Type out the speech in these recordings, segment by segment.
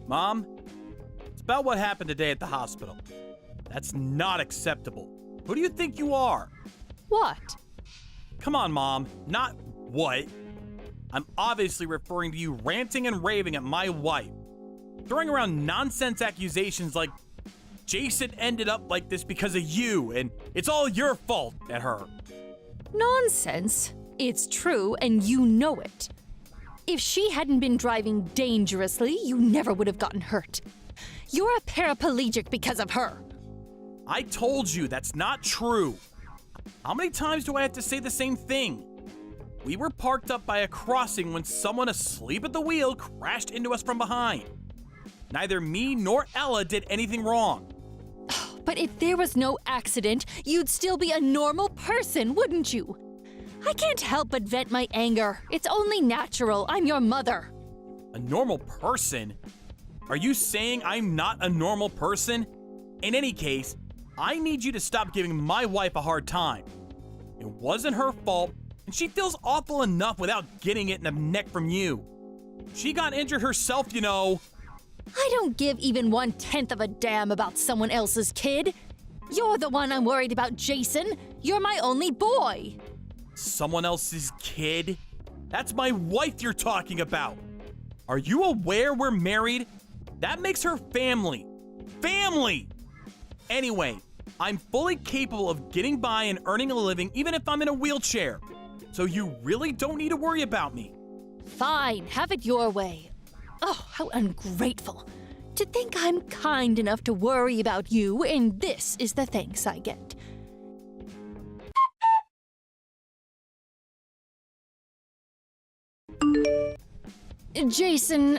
Mom, it's about what happened today at the hospital. That's not acceptable. Who do you think you are? What? Come on, Mom. Not what. I'm obviously referring to you ranting and raving at my wife, throwing around nonsense accusations like Jason ended up like this because of you, and it's all your fault at her. Nonsense. It's true, and you know it. If she hadn't been driving dangerously, you never would have gotten hurt. You're a paraplegic because of her. I told you that's not true. How many times do I have to say the same thing? We were parked up by a crossing when someone asleep at the wheel crashed into us from behind. Neither me nor Ella did anything wrong. But if there was no accident, you'd still be a normal person, wouldn't you? I can't help but vent my anger. It's only natural. I'm your mother. A normal person? Are you saying I'm not a normal person? In any case, I need you to stop giving my wife a hard time. It wasn't her fault, and she feels awful enough without getting it in the neck from you. She got injured herself, you know. I don't give even 1/10 of a damn about someone else's kid. You're the one I'm worried about, Jason. You're my only boy. Someone else's kid? That's my wife you're talking about. Are you aware we're married? That makes her family. Family! Anyway, I'm fully capable of getting by and earning a living even if I'm in a wheelchair. So you really don't need to worry about me. Fine, have it your way. Oh, how ungrateful. To think I'm kind enough to worry about you, and this is the thanks I get. Jason,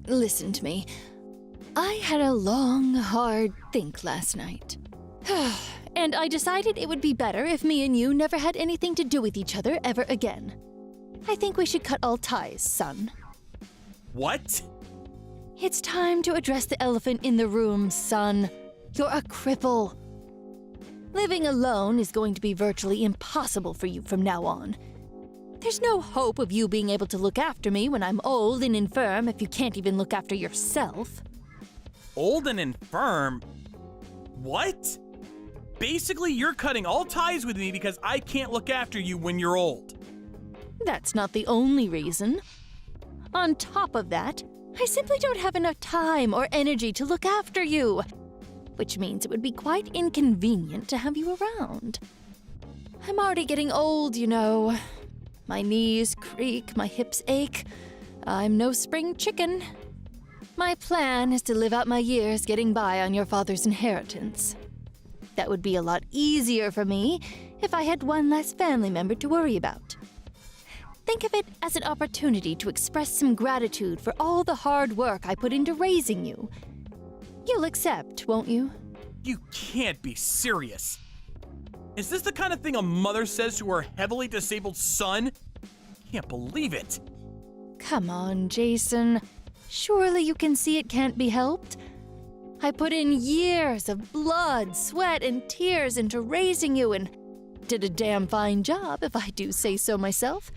listen to me. I had a long, hard think last night. And I decided it would be better if me and you never had anything to do with each other ever again. I think we should cut all ties, son. What? It's time to address the elephant in the room, son. You're a cripple. Living alone is going to be virtually impossible for you from now on. There's no hope of you being able to look after me when I'm old and infirm if you can't even look after yourself. Old and infirm? What? Basically, you're cutting all ties with me because I can't look after you when you're old. That's not the only reason. On top of that, I simply don't have enough time or energy to look after you, which means it would be quite inconvenient to have you around. I'm already getting old, you know. My knees creak, my hips ache. I'm no spring chicken. My plan is to live out my years getting by on your father's inheritance. That would be a lot easier for me if I had one less family member to worry about. Think of it as an opportunity to express some gratitude for all the hard work I put into raising you. You'll accept, won't you? You can't be serious. Is this the kind of thing a mother says to her heavily disabled son? Can't believe it. Come on, Jason. Surely you can see it can't be helped. I put in years of blood, sweat, and tears into raising you and did a damn fine job, if I do say so myself.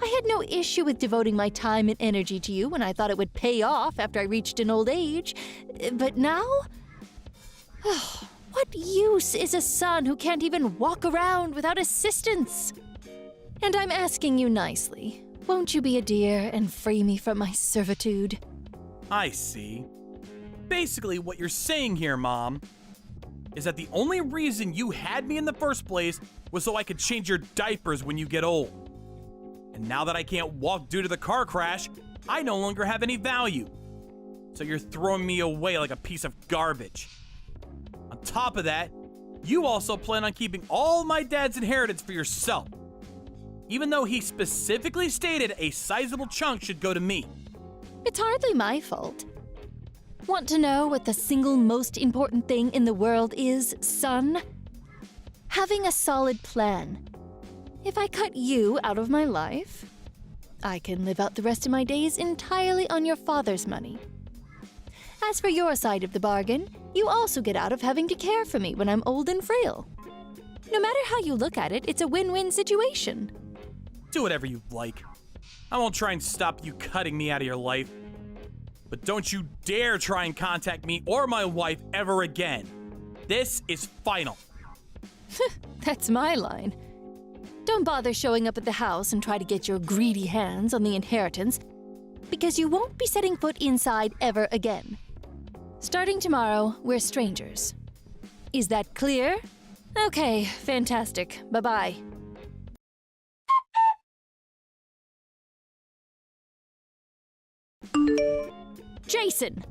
I had no issue with devoting my time and energy to you when I thought it would pay off after I reached an old age. But now? What use is a son who can't even walk around without assistance? And I'm asking you nicely, won't you be a dear and free me from my servitude? I see. Basically, what you're saying here, Mom, is that the only reason you had me in the first place was so I could change your diapers when you get old. And now that I can't walk due to the car crash, I no longer have any value. So you're throwing me away like a piece of garbage. On top of that, you also plan on keeping all my dad's inheritance for yourself, even though he specifically stated a sizable chunk should go to me. It's hardly my fault. Want to know what the single most important thing in the world is, son? Having a solid plan. If I cut you out of my life, I can live out the rest of my days entirely on your father's money. As for your side of the bargain, you also get out of having to care for me when I'm old and frail. No matter how you look at it, it's a win-win situation. Do whatever you like. I won't try and stop you cutting me out of your life. But don't you dare try and contact me or my wife ever again. This is final. That's my line. Don't bother showing up at the house and try to get your greedy hands on the inheritance, because you won't be setting foot inside ever again. Starting tomorrow, we're strangers. Is that clear? Okay, fantastic. Bye-bye. Jason!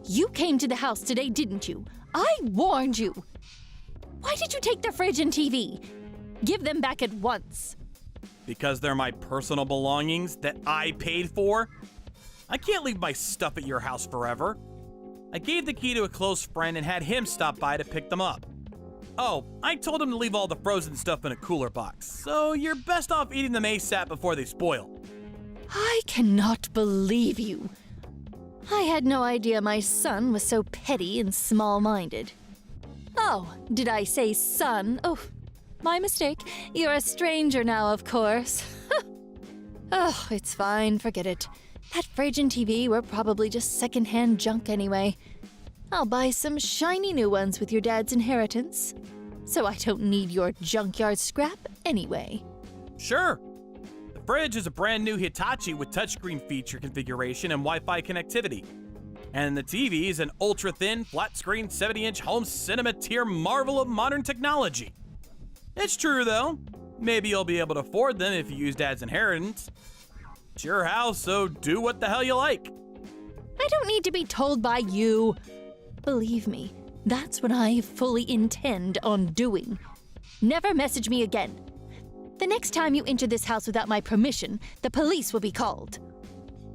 You came to the house today, didn't you? I warned you! Why did you take the fridge and TV? Give them back at once. Because they're my personal belongings that I paid for? I can't leave my stuff at your house forever. I gave the key to a close friend and had him stop by to pick them up. Oh, I told him to leave all the frozen stuff in a cooler box, so you're best off eating them ASAP before they spoil. I cannot believe you. I had no idea my son was so petty and small-minded. Oh, did I say son? Oh, my mistake. You're a stranger now, of course. Oh, it's fine, forget it. That fridge and TV were probably just second-hand junk anyway. I'll buy some shiny new ones with your dad's inheritance. So I don't need your junkyard scrap anyway. Sure. The fridge is a brand new Hitachi with touchscreen feature configuration and Wi-Fi connectivity. And the TV is an ultra-thin, flat-screen 70-inch home cinema tier marvel of modern technology. It's true, though. Maybe you'll be able to afford them if you use Dad's inheritance. It's your house, so do what the hell you like. I don't need to be told by you. Believe me, that's what I fully intend on doing. Never message me again. The next time you enter this house without my permission, the police will be called.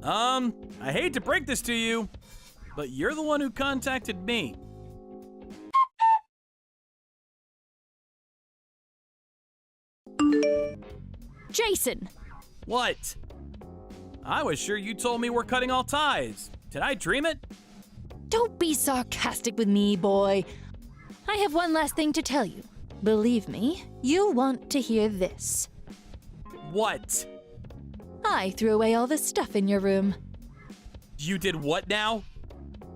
I hate to break this to you, but you're the one who contacted me. Jason! What? I was sure you told me we're cutting all ties. Did I dream it? Don't be sarcastic with me, boy. I have one last thing to tell you. Believe me, you'll want to hear this. What? I threw away all the stuff in your room. You did what now?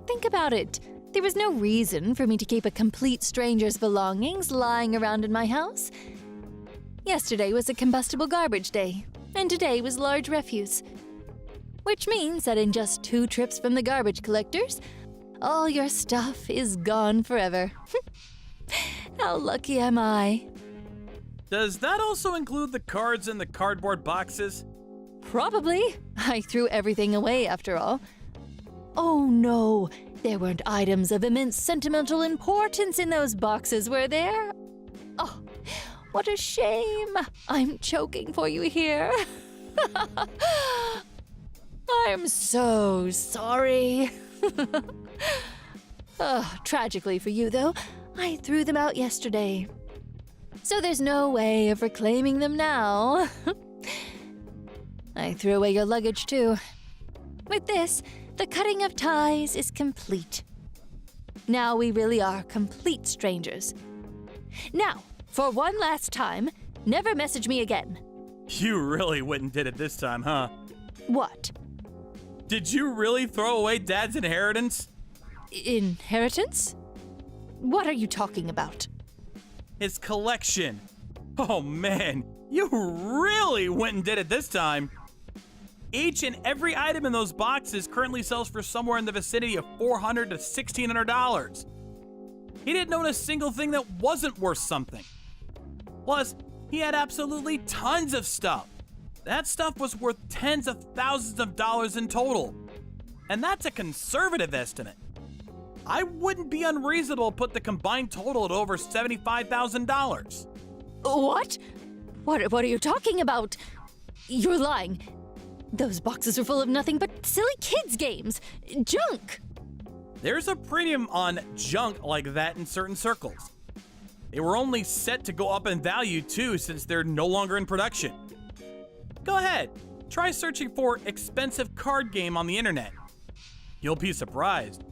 Think about it. There was no reason for me to keep a complete stranger's belongings lying around in my house. Yesterday was a combustible garbage day, and today was large refuse. Which means that in just 2 trips from the garbage collectors, all your stuff is gone forever. How lucky am I? Does that also include the cards in the cardboard boxes? Probably. I threw everything away after all. Oh no, there weren't items of immense sentimental importance in those boxes, were there? Oh, what a shame. I'm choking for you here. I'm so sorry. Tragically for you, though, I threw them out yesterday. So there's no way of reclaiming them now. I threw away your luggage, too. With this, the cutting of ties is complete. Now we really are complete strangers. Now, for one last time, never message me again. You really went and did it this time, huh? What? Did you really throw away Dad's inheritance? Inheritance? What are you talking about? His collection. Oh man, you really went and did it this time. Each and every item in those boxes currently sells for somewhere in the vicinity of $400 to $1,600. He didn't own a single thing that wasn't worth something. Plus, he had absolutely tons of stuff. That stuff was worth tens of thousands of dollars in total. And that's a conservative estimate. I wouldn't be unreasonable to put the combined total at over $75,000. What? What are you talking about? You're lying. Those boxes are full of nothing but silly kids' games. Junk! There's a premium on junk like that in certain circles. They were only set to go up in value too, since they're no longer in production. Go ahead, try searching for expensive card game on the internet. You'll be surprised.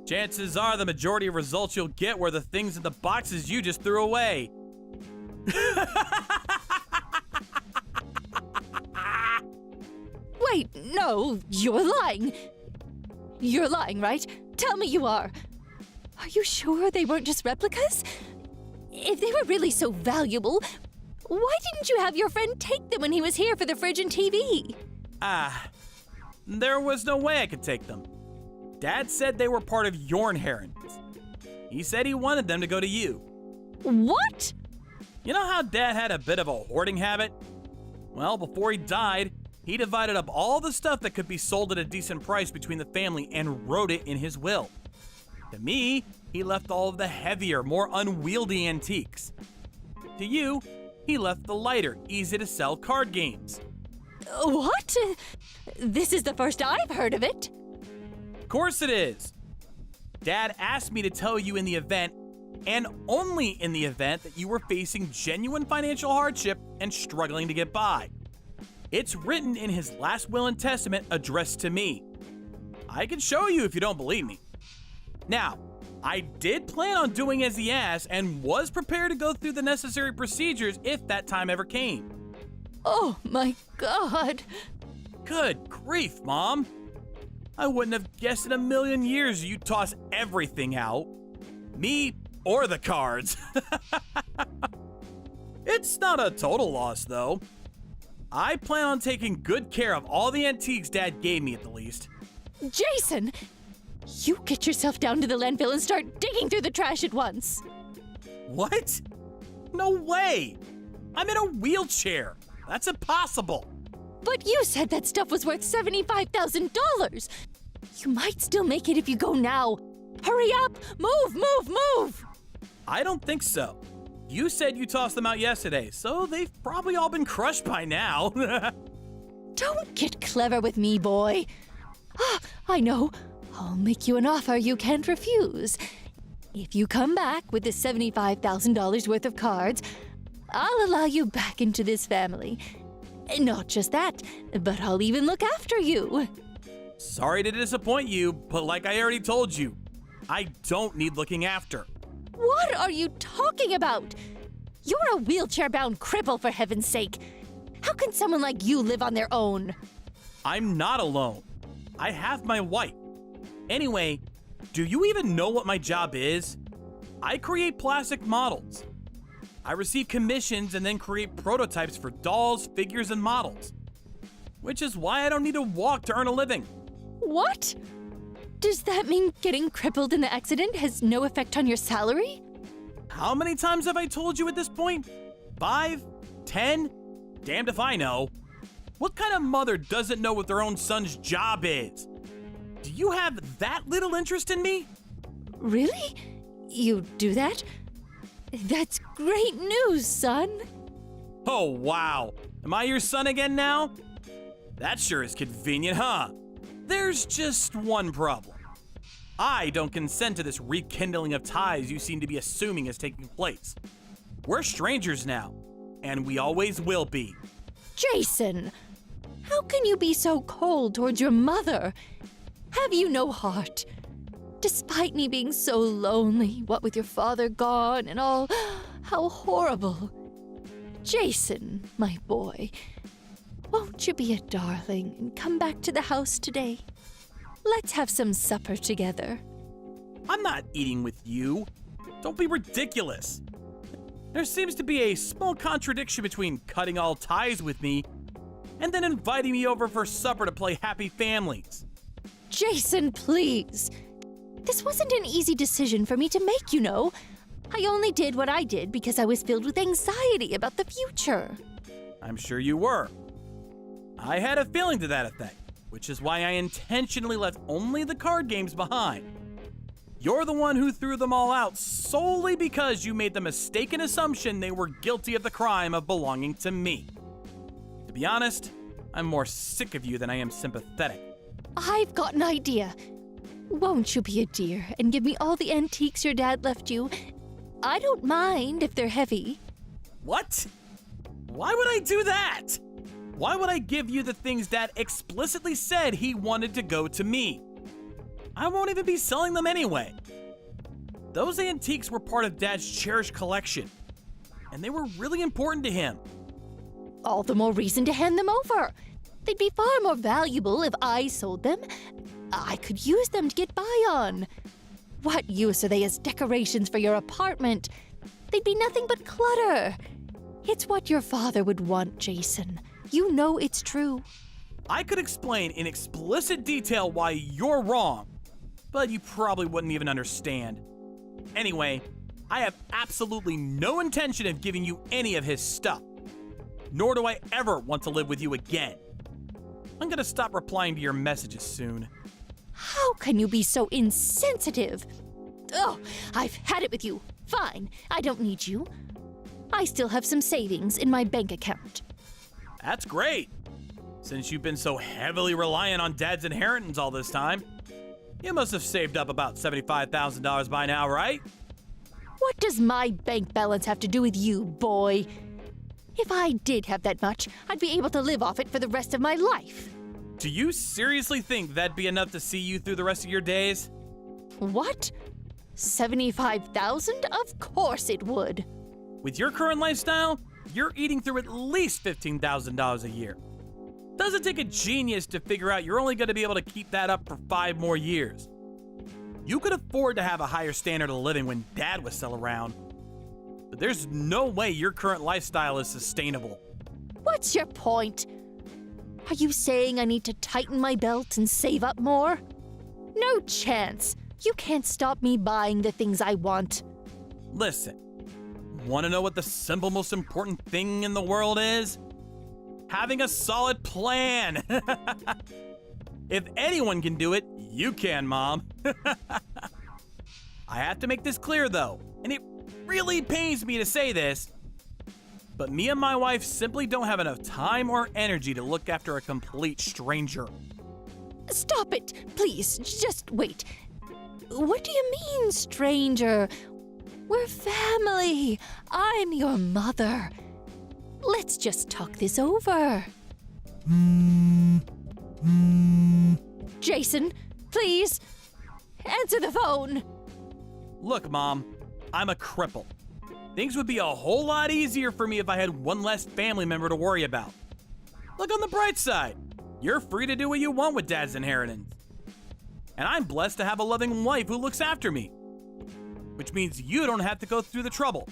Chances are the majority of results you'll get were the things in the boxes you just threw away. Wait, no, you're lying. You're lying, right? Tell me you are. Are you sure they weren't just replicas? If they were really so valuable, why didn't you have your friend take them when he was here for the fridge and TV? There was no way I could take them. Dad said they were part of your inheritance. He said he wanted them to go to you. What? You know how Dad had a bit of a hoarding habit? Well, before he died, he divided up all the stuff that could be sold at a decent price between the family and wrote it in his will. To me, he left all of the heavier, more unwieldy antiques. To you, he left the lighter, easy-to-sell card games. What? This is the first I've heard of it. Of course it is. Dad asked me to tell you in the event, and only in the event, that you were facing genuine financial hardship and struggling to get by. It's written in his last will and testament addressed to me. I can show you if you don't believe me. Now, I did plan on doing as he asked and was prepared to go through the necessary procedures if that time ever came. Oh my God. Good grief, Mom. I wouldn't have guessed in a million years you'd toss everything out. Me or the cards. It's not a total loss, though. I plan on taking good care of all the antiques Dad gave me at the least. Jason, you get yourself down to the landfill and start digging through the trash at once. What? No way! I'm in a wheelchair. That's impossible. But you said that stuff was worth $75,000. You might still make it if you go now. Hurry up! Move! I don't think so. You said you tossed them out yesterday, so they've probably all been crushed by now. Don't get clever with me, boy. I know. I'll make you an offer you can't refuse. If you come back with the $75,000 worth of cards, I'll allow you back into this family. Not just that, but I'll even look after you. Sorry to disappoint you, but like I already told you, I don't need looking after. What are you talking about? You're a wheelchair-bound cripple, for heaven's sake. How can someone like you live on their own? I'm not alone. I have my wife. Anyway, do you even know what my job is? I create plastic models. I receive commissions and then create prototypes for dolls, figures, and models. Which is why I don't need to walk to earn a living. What? Does that mean getting crippled in the accident has no effect on your salary? How many times have I told you at this point? 5? 10? Damned if I know. What kind of mother doesn't know what their own son's job is? Do you have that little interest in me? Really? You do that? That's great news, son. Oh, wow. Am I your son again now? That sure is convenient, huh? There's just one problem. I don't consent to this rekindling of ties you seem to be assuming is taking place. We're strangers now, and we always will be. Jason, how can you be so cold towards your mother? Have you no heart? Despite me being so lonely, what with your father gone and all, how horrible. Jason, my boy, won't you be a darling and come back to the house today? Let's have some supper together. I'm not eating with you. Don't be ridiculous. There seems to be a small contradiction between cutting all ties with me and then inviting me over for supper to play Happy Families. Jason, please. This wasn't an easy decision for me to make, you know. I only did what I did because I was filled with anxiety about the future. I'm sure you were. I had a feeling to that effect, which is why I intentionally left only the card games behind. You're the one who threw them all out solely because you made the mistaken assumption they were guilty of the crime of belonging to me. To be honest, I'm more sick of you than I am sympathetic. I've got an idea. Won't you be a dear and give me all the antiques your dad left you? I don't mind if they're heavy. What? Why would I do that? Why would I give you the things Dad explicitly said he wanted to go to me? I won't even be selling them anyway. Those antiques were part of Dad's cherished collection, and they were really important to him. All the more reason to hand them over. They'd be far more valuable if I sold them. I could use them to get by on. What use are they as decorations for your apartment? They'd be nothing but clutter. It's what your father would want, Jason. You know it's true. I could explain in explicit detail why you're wrong, but you probably wouldn't even understand. Anyway, I have absolutely no intention of giving you any of his stuff. Nor do I ever want to live with you again. I'm gonna stop replying to your messages soon. How can you be so insensitive? Oh, I've had it with you. Fine, I don't need you. I still have some savings in my bank account. That's great. Since you've been so heavily reliant on Dad's inheritance all this time, you must have saved up about $75,000 by now, right? What does my bank balance have to do with you, boy? If I did have that much, I'd be able to live off it for the rest of my life. Do you seriously think that'd be enough to see you through the rest of your days? What? 75,000? Of course it would. With your current lifestyle, you're eating through at least $15,000 a year. Doesn't take a genius to figure out you're only going to be able to keep that up for 5 more years. You could afford to have a higher standard of living when Dad was still around. But there's no way your current lifestyle is sustainable. What's your point? Are you saying I need to tighten my belt and save up more? No chance. You can't stop me buying the things I want. Listen, want to know what the simple most important thing in the world is? Having a solid plan. If anyone can do it, you can, Mom. I have to make this clear, though, and it really pains me to say this, but me and my wife simply don't have enough time or energy to look after a complete stranger. Stop it, please. Just wait. What do you mean, stranger? We're family. I'm your mother. Let's just talk this over. Jason, please, answer the phone. Look, Mom, I'm a cripple. Things would be a whole lot easier for me if I had one less family member to worry about. Look on the bright side. You're free to do what you want with Dad's inheritance. And I'm blessed to have a loving wife who looks after me. Which means you don't have to go through the trouble.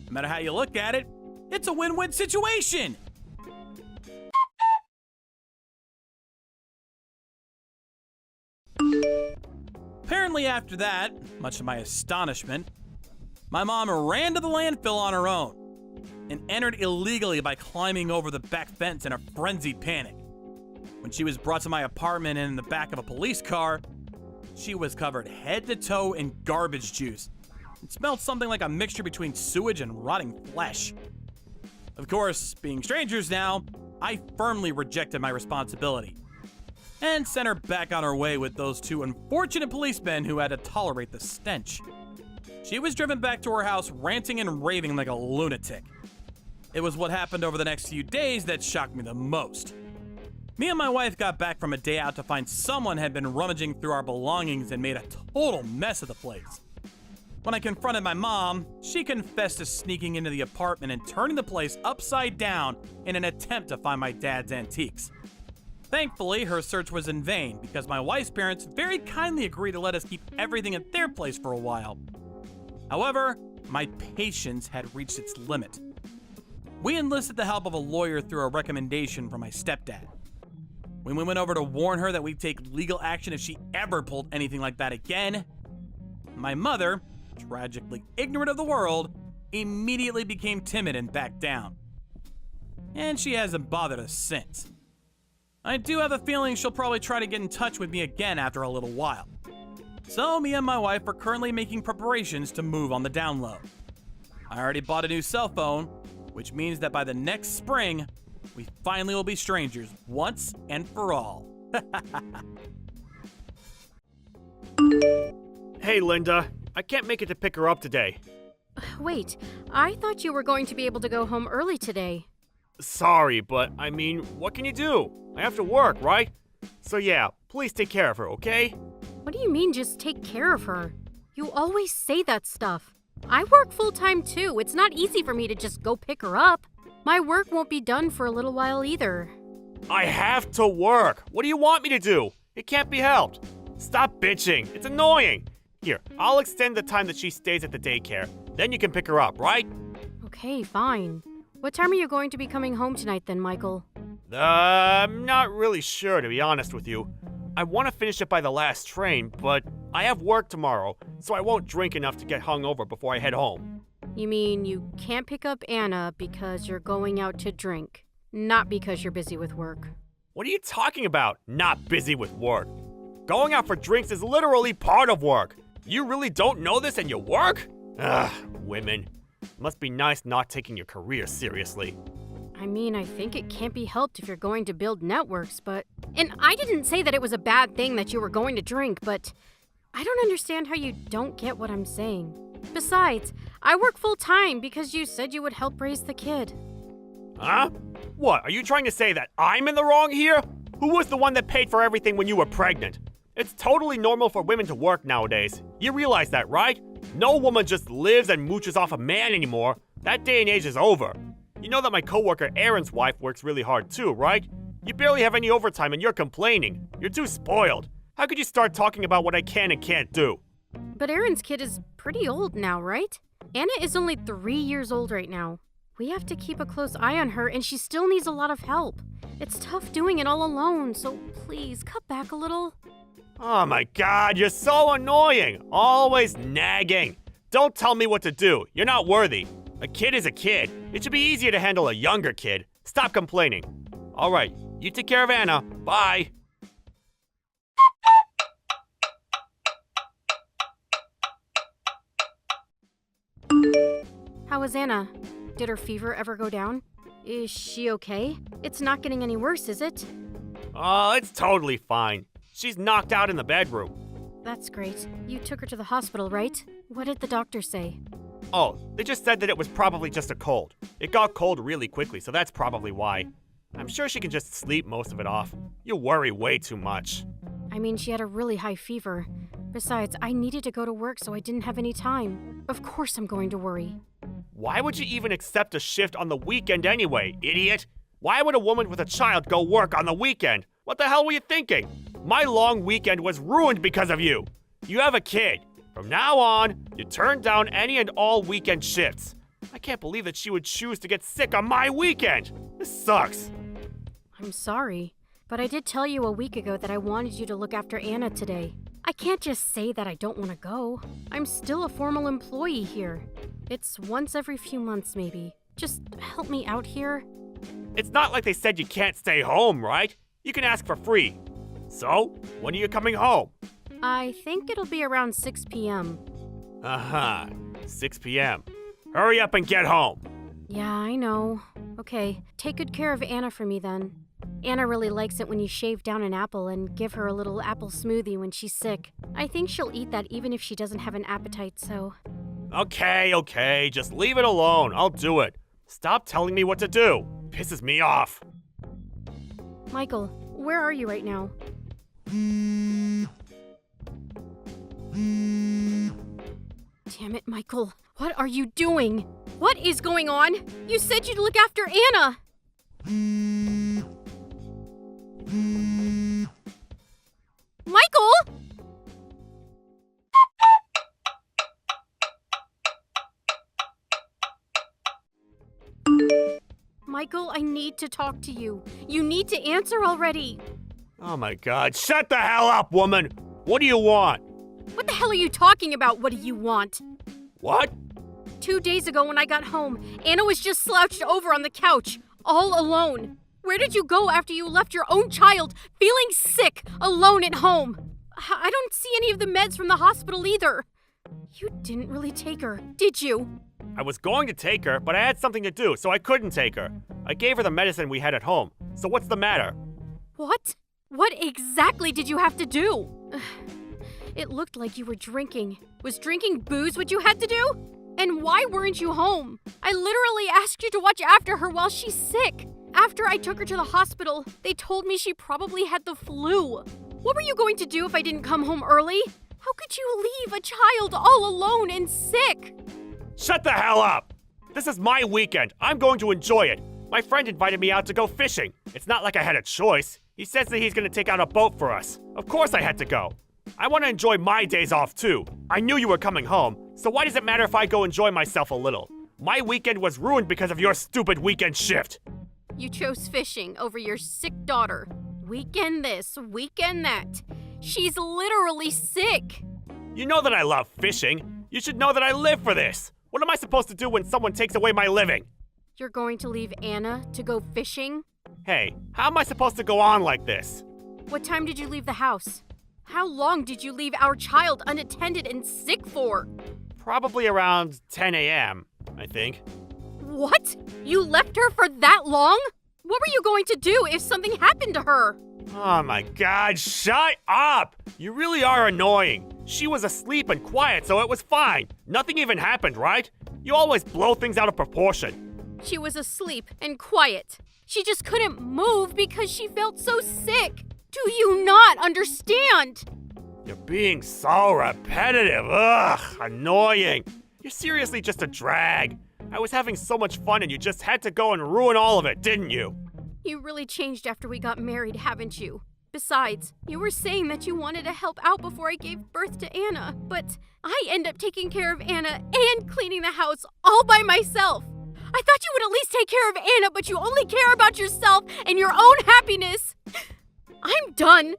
No matter how you look at it, it's a win-win situation. Apparently after that, much to my astonishment, my mom ran to the landfill on her own and entered illegally by climbing over the back fence in a frenzied panic. When she was brought to my apartment and in the back of a police car, she was covered head to toe in garbage juice. It smelled something like a mixture between sewage and rotting flesh. Of course, being strangers now, I firmly rejected my responsibility and sent her back on her way with those 2 unfortunate policemen who had to tolerate the stench. She was driven back to her house ranting and raving like a lunatic. It was what happened over the next few days that shocked me the most. Me and my wife got back from a day out to find someone had been rummaging through our belongings and made a total mess of the place. When I confronted my mom, she confessed to sneaking into the apartment and turning the place upside down in an attempt to find my dad's antiques. Thankfully, her search was in vain because my wife's parents very kindly agreed to let us keep everything at their place for a while. However, my patience had reached its limit. We enlisted the help of a lawyer through a recommendation from my stepdad. When we went over to warn her that we'd take legal action if she ever pulled anything like that again, my mother, tragically ignorant of the world, immediately became timid and backed down. And she hasn't bothered us since. I do have a feeling she'll probably try to get in touch with me again after a little while. So me and my wife are currently making preparations to move on the down low. I already bought a new cell phone, which means that by the next spring, we finally will be strangers once and for all. Hey, Linda. I can't make it to pick her up today. Wait, I thought you were going to be able to go home early today. Sorry, but I mean, what can you do? I have to work, right? So yeah, please take care of her, okay? What do you mean just take care of her? You always say that stuff. I work full-time too. It's not easy for me to just go pick her up. My work won't be done for a little while either. I have to work. What do you want me to do? It can't be helped. Stop bitching. It's annoying. Here, I'll extend the time that she stays at the daycare. Then you can pick her up, right? Okay, fine. What time are you going to be coming home tonight then, Michael? I'm not really sure, to be honest with you. I want to finish it by the last train, but I have work tomorrow, so I won't drink enough to get hungover before I head home. You mean you can't pick up Anna because you're going out to drink, not because you're busy with work? What are you talking about? Not busy with work. Going out for drinks is literally part of work. You really don't know this and you work? Ugh, women. Must be nice not taking your career seriously. I mean, I think it can't be helped if you're going to build networks, but... And I didn't say that it was a bad thing that you were going to drink, but... I don't understand how you don't get what I'm saying. Besides, I work full-time because you said you would help raise the kid. Huh? What, are you trying to say that I'm in the wrong here? Who was the one that paid for everything when you were pregnant? It's totally normal for women to work nowadays. You realize that, right? No woman just lives and mooches off a man anymore. That day and age is over. You know that my coworker Aaron's wife works really hard too, right? You barely have any overtime and you're complaining. You're too spoiled. How could you start talking about what I can and can't do? But Aaron's kid is pretty old now, right? Anna is only 3 years old right now. We have to keep a close eye on her and she still needs a lot of help. It's tough doing it all alone, so please cut back a little. Oh my god, you're so annoying. Always nagging. Don't tell me what to do. You're not worthy. A kid is a kid. It should be easier to handle a younger kid. Stop complaining. All right, you take care of Anna. Bye. How is Anna? Did her fever ever go down? Is she okay? It's not getting any worse, is it? Oh, it's totally fine. She's knocked out in the bedroom. That's great. You took her to the hospital, right? What did the doctor say? Oh, they just said that it was probably just a cold. It got cold really quickly, so that's probably why. I'm sure she can just sleep most of it off. You worry way too much. I mean, she had a really high fever. Besides, I needed to go to work, so I didn't have any time. Of course I'm going to worry. Why would you even accept a shift on the weekend anyway, idiot? Why would a woman with a child go work on the weekend? What the hell were you thinking? My long weekend was ruined because of you. You have a kid. From now on, you turn down any and all weekend shifts. I can't believe that she would choose to get sick on my weekend. This sucks. I'm sorry, but I did tell you a week ago that I wanted you to look after Anna today. I can't just say that I don't want to go. I'm still a formal employee here. It's once every few months, maybe. Just help me out here. It's not like they said you can't stay home, right? You can ask for free. So, when are you coming home? I think it'll be around 6 p.m. 6 p.m. Hurry up and get home. Yeah, I know. Okay, take good care of Anna for me then. Anna really likes it when you shave down an apple and give her a little apple smoothie when she's sick. I think she'll eat that even if she doesn't have an appetite, so... Okay, just leave it alone. I'll do it. Stop telling me what to do. Pisses me off. Michael, where are you right now? Damn it, Michael. What are you doing? What is going on? You said you'd look after Anna! Michael! Michael, I need to talk to you. You need to answer already. Oh my god, shut the hell up, woman! What do you want? What the hell are you talking about? What do you want? What? 2 days ago when I got home, Anna was just slouched over on the couch, all alone. Where did you go after you left your own child feeling sick, alone at home? I don't see any of the meds from the hospital either. You didn't really take her, did you? I was going to take her, but I had something to do, so I couldn't take her. I gave her the medicine we had at home. So what's the matter? What? What exactly did you have to do? It looked like you were drinking. Was drinking booze what you had to do? And why weren't you home? I literally asked you to watch after her while she's sick. After I took her to the hospital, they told me she probably had the flu. What were you going to do if I didn't come home early? How could you leave a child all alone and sick? Shut the hell up! This is my weekend. I'm going to enjoy it. My friend invited me out to go fishing. It's not like I had a choice. He says that he's gonna take out a boat for us. Of course I had to go. I want to enjoy my days off too. I knew you were coming home, so why does it matter if I go enjoy myself a little? My weekend was ruined because of your stupid weekend shift. You chose fishing over your sick daughter. Weekend this, weekend that. She's literally sick. You know that I love fishing. You should know that I live for this. What am I supposed to do when someone takes away my living? You're going to leave Anna to go fishing? Hey, how am I supposed to go on like this? What time did you leave the house? How long did you leave our child unattended and sick for? Probably around 10 a.m., I think. What? You left her for that long? What were you going to do if something happened to her? Oh my god, shut up! You really are annoying. She was asleep and quiet, so it was fine. Nothing even happened, right? You always blow things out of proportion. She was asleep and quiet. She just couldn't move because she felt so sick. Do you not understand? You're being so repetitive. Ugh, annoying. You're seriously just a drag. I was having so much fun and you just had to go and ruin all of it, didn't you? You really changed after we got married, haven't you? Besides, you were saying that you wanted to help out before I gave birth to Anna, but I end up taking care of Anna and cleaning the house all by myself. I thought you would at least take care of Anna, but you only care about yourself and your own happiness. I'm done.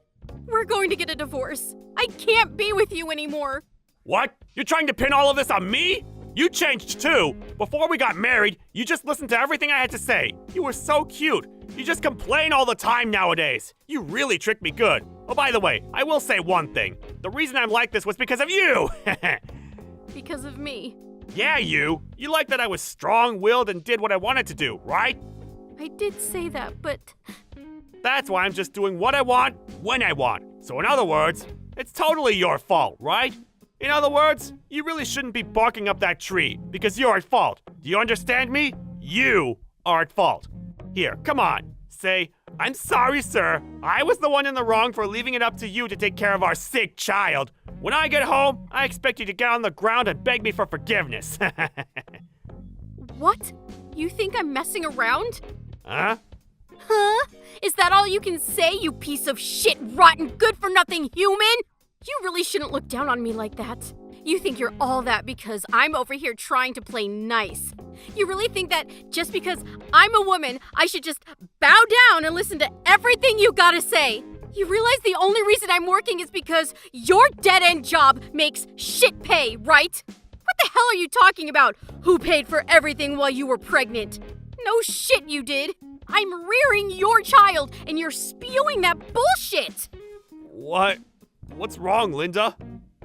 We're going to get a divorce. I can't be with you anymore. What? You're trying to pin all of this on me? You changed too. Before we got married, you just listened to everything I had to say. You were so cute. You just complain all the time nowadays. You really tricked me good. Oh, by the way, I will say one thing. The reason I'm like this was because of you. Because of me. Yeah, you. You liked that I was strong-willed and did what I wanted to do, right? I did say that, but... That's why I'm just doing what I want, when I want. So in other words, it's totally your fault, right? In other words, you really shouldn't be barking up that tree, because you're at fault. Do you understand me? You are at fault. Here, come on. Say, I'm sorry, sir. I was the one in the wrong for leaving it up to you to take care of our sick child. When I get home, I expect you to get on the ground and beg me for forgiveness. What? You think I'm messing around? Huh? Huh? Is that all you can say, you piece of shit, rotten, good-for-nothing human? You really shouldn't look down on me like that. You think you're all that because I'm over here trying to play nice. You really think that just because I'm a woman, I should just bow down and listen to everything you gotta say? You realize the only reason I'm working is because your dead-end job makes shit pay, right? What the hell are you talking about? Who paid for everything while you were pregnant? No shit you did. I'm rearing your child and you're spewing that bullshit. What? What's wrong, Linda?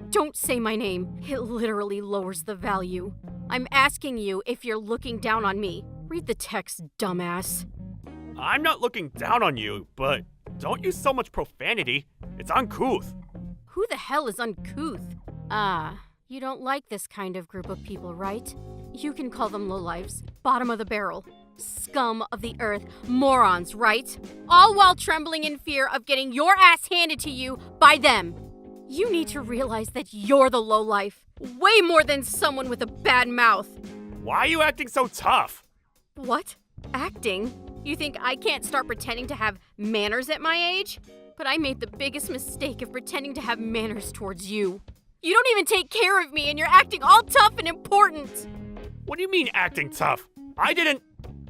Don't say my name. It literally lowers the value. I'm asking you if you're looking down on me. Read the text, dumbass. I'm not looking down on you, but don't use so much profanity. It's uncouth. Who the hell is uncouth? You don't like this kind of group of people, right? You can call them lowlifes, bottom of the barrel, scum of the earth, morons, right? All while trembling in fear of getting your ass handed to you by them. You need to realize that you're the lowlife, way more than someone with a bad mouth. Why are you acting so tough? What? Acting? You think I can't start pretending to have manners at my age? But I made the biggest mistake of pretending to have manners towards you. You don't even take care of me and you're acting all tough and important. What do you mean acting tough? I didn't...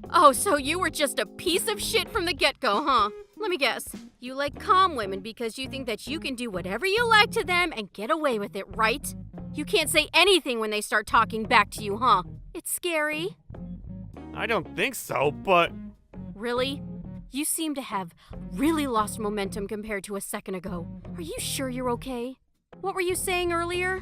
Oh, so you were just a piece of shit from the get-go, huh? Let me guess. You like calm women because you think that you can do whatever you like to them and get away with it, right? You can't say anything when they start talking back to you, huh? It's scary. I don't think so, but... Really? You seem to have really lost momentum compared to a second ago. Are you sure you're okay? What were you saying earlier?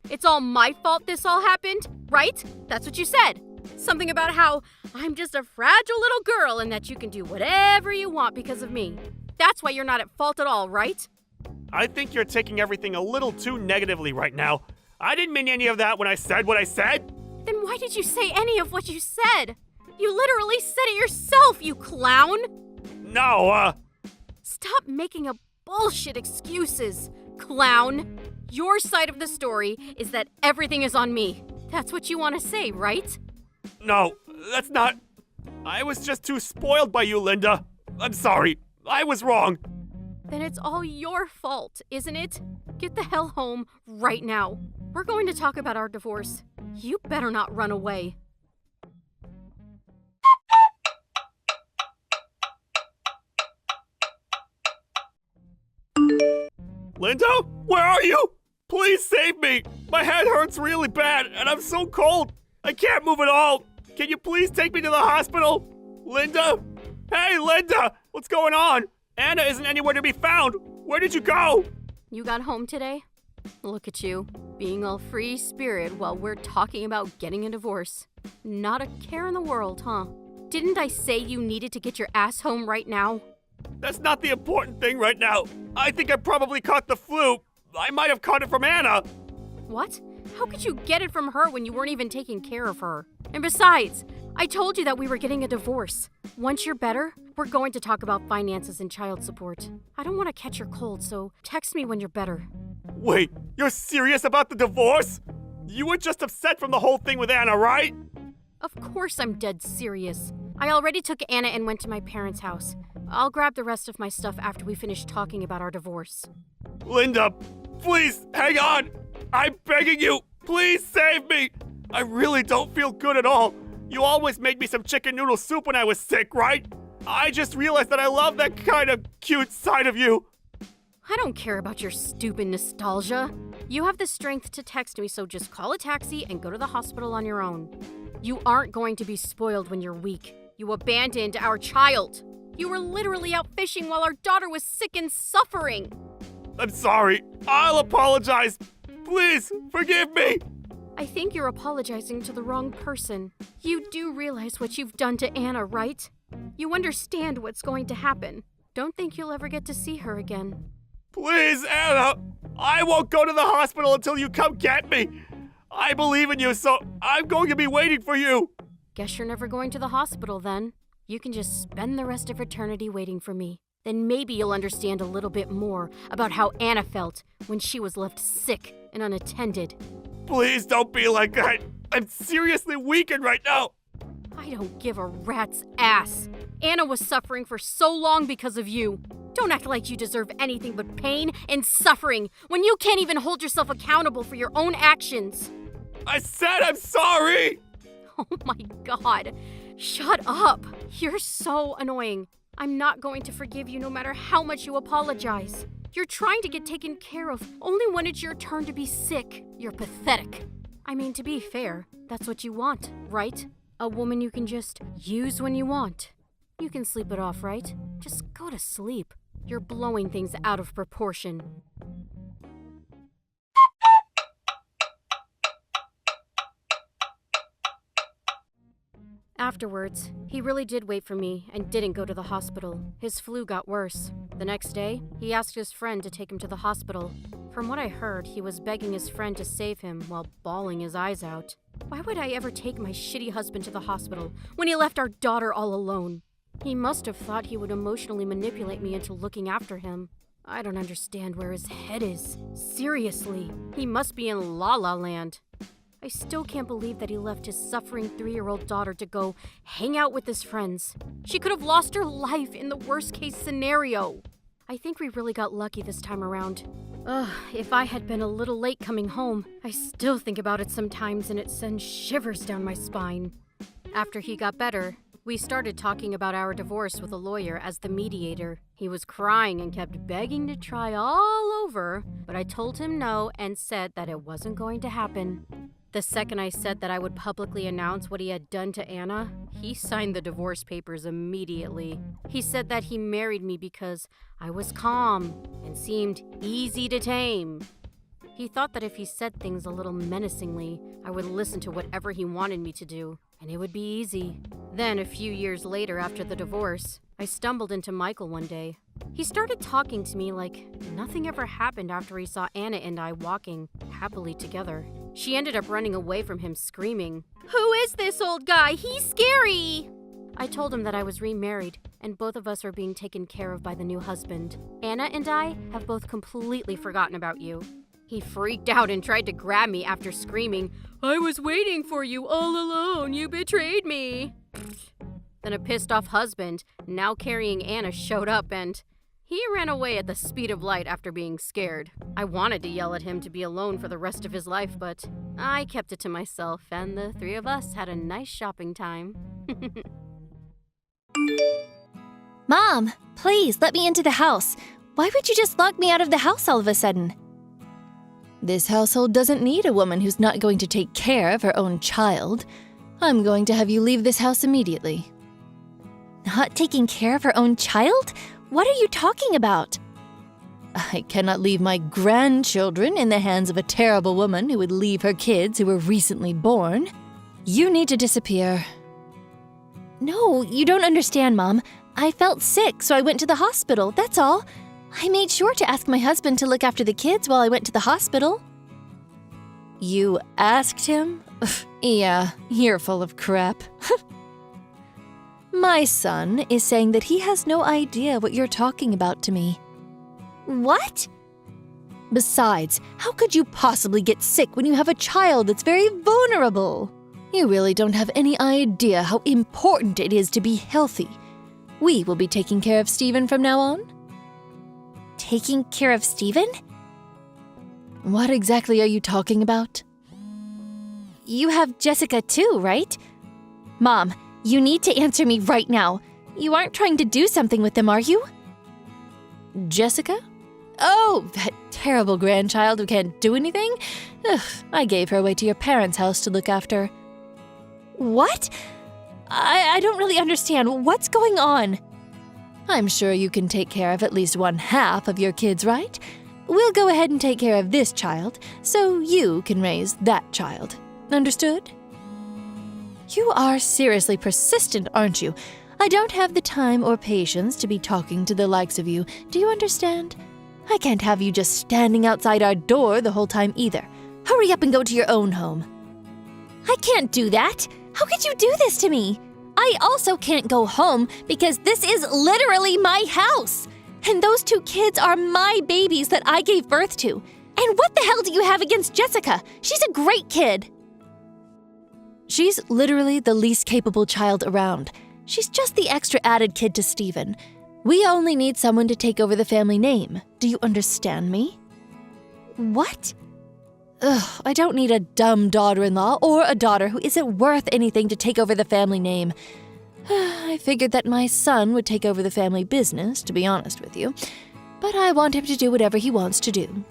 It's all my fault this all happened, right? That's what you said. Something about how I'm just a fragile little girl and that you can do whatever you want because of me. That's why you're not at fault at all, right? I think you're taking everything a little too negatively right now. I didn't mean any of that when I said what I said. Then why did you say any of what you said? You literally said it yourself, you clown! No, Stop making up bullshit excuses, clown! Your side of the story is that everything is on me. That's what you want to say, right? No, that's not... I was just too spoiled by you, Linda. I'm sorry. I was wrong. Then it's all your fault, isn't it? Get the hell home right now. We're going to talk about our divorce. You better not run away. Linda, where are you? Please save me. My head hurts really bad, and I'm so cold. I can't move at all. Can you please take me to the hospital? Linda? Hey, Linda! What's going on? Anna isn't anywhere to be found. Where did you go? You got home today? Look at you, being all free spirit while we're talking about getting a divorce. Not a care in the world, huh? Didn't I say you needed to get your ass home right now? That's not the important thing right now. I think I probably caught the flu. I might have caught it from Anna. What? How could you get it from her when you weren't even taking care of her? And besides, I told you that we were getting a divorce. Once you're better, we're going to talk about finances and child support. I don't want to catch your cold, so text me when you're better. Wait, you're serious about the divorce? You were just upset from the whole thing with Anna, right? Of course I'm dead serious. I already took Anna and went to my parents' house. I'll grab the rest of my stuff after we finish talking about our divorce. Linda, please, hang on. I'm begging you. Please save me. I really don't feel good at all. You always made me some chicken noodle soup when I was sick, right? I just realized that I love that kind of cute side of you. I don't care about your stupid nostalgia. You have the strength to text me, so just call a taxi and go to the hospital on your own. You aren't going to be spoiled when you're weak. You abandoned our child. You were literally out fishing while our daughter was sick and suffering. I'm sorry. I'll apologize. Please, forgive me. I think you're apologizing to the wrong person. You do realize what you've done to Anna, right? You understand what's going to happen. Don't think you'll ever get to see her again. Please, Anna. I won't go to the hospital until you come get me. I believe in you, so I'm going to be waiting for you. Guess you're never going to the hospital then. You can just spend the rest of eternity waiting for me. Then maybe you'll understand a little bit more about how Anna felt when she was left sick and unattended. Please don't be like that. I'm seriously weakened right now. I don't give a rat's ass. Anna was suffering for so long because of you. Don't act like you deserve anything but pain and suffering when you can't even hold yourself accountable for your own actions. I said I'm sorry. Oh my God. Shut up. You're so annoying. I'm not going to forgive you no matter how much you apologize. You're trying to get taken care of only when it's your turn to be sick. You're pathetic. I mean, to be fair, that's what you want, right? A woman you can just use when you want. You can sleep it off, right? Just go to sleep. You're blowing things out of proportion. Afterwards, he really did wait for me and didn't go to the hospital. His flu got worse. The next day, he asked his friend to take him to the hospital. From what I heard, he was begging his friend to save him while bawling his eyes out. Why would I ever take my shitty husband to the hospital when he left our daughter all alone? He must have thought he would emotionally manipulate me into looking after him. I don't understand where his head is. Seriously, he must be in La La Land. I still can't believe that he left his suffering 3-year-old daughter to go hang out with his friends. She could have lost her life in the worst-case scenario. I think we really got lucky this time around. If I had been a little late coming home, I still think about it sometimes and it sends shivers down my spine. After he got better, we started talking about our divorce with a lawyer as the mediator. He was crying and kept begging to try all over, but I told him no and said that it wasn't going to happen. The second I said that I would publicly announce what he had done to Anna, he signed the divorce papers immediately. He said that he married me because I was calm and seemed easy to tame. He thought that if he said things a little menacingly, I would listen to whatever he wanted me to do, and it would be easy. Then, a few years later after the divorce, I stumbled into Michael one day. He started talking to me like nothing ever happened after he saw Anna and I walking happily together. She ended up running away from him screaming, "Who is this old guy? He's scary!" I told him that I was remarried, and both of us are being taken care of by the new husband. Anna and I have both completely forgotten about you. He freaked out and tried to grab me after screaming, "I was waiting for you all alone, you betrayed me." Then a pissed off husband, now carrying Anna, showed up and he ran away at the speed of light after being scared. I wanted to yell at him to be alone for the rest of his life, but I kept it to myself and the three of us had a nice shopping time. Mom, please let me into the house. Why would you just lock me out of the house all of a sudden? This household doesn't need a woman who's not going to take care of her own child. I'm going to have you leave this house immediately. Not taking care of her own child? What are you talking about? I cannot leave my grandchildren in the hands of a terrible woman who would leave her kids who were recently born. You need to disappear. No, you don't understand, Mom. I felt sick, so I went to the hospital, that's all. I made sure to ask my husband to look after the kids while I went to the hospital. You asked him? Yeah, you're full of crap. My son is saying that he has no idea what you're talking about to me. What? Besides, how could you possibly get sick when you have a child that's very vulnerable? You really don't have any idea how important it is to be healthy. We will be taking care of Stephen from now on. Taking care of Stephen? What exactly are you talking about? You have Jessica too, right? Mom, you need to answer me right now. You aren't trying to do something with them, are you? Jessica? Oh, that terrible grandchild who can't do anything? Ugh, I gave her away to your parents' house to look after. What? I don't really understand. What's going on? I'm sure you can take care of at least one half of your kids, right? We'll go ahead and take care of this child, so you can raise that child. Understood? You are seriously persistent, aren't you? I don't have the time or patience to be talking to the likes of you. Do you understand? I can't have you just standing outside our door the whole time either. Hurry up and go to your own home. I can't do that. How could you do this to me? I also can't go home because this is literally my house. And those two kids are my babies that I gave birth to. And what the hell do you have against Jessica? She's a great kid. She's literally the least capable child around. She's just the extra added kid to Stephen. We only need someone to take over the family name. Do you understand me? What? Ugh, I don't need a dumb daughter-in-law or a daughter who isn't worth anything to take over the family name. I figured that my son would take over the family business, to be honest with you. But I want him to do whatever he wants to do.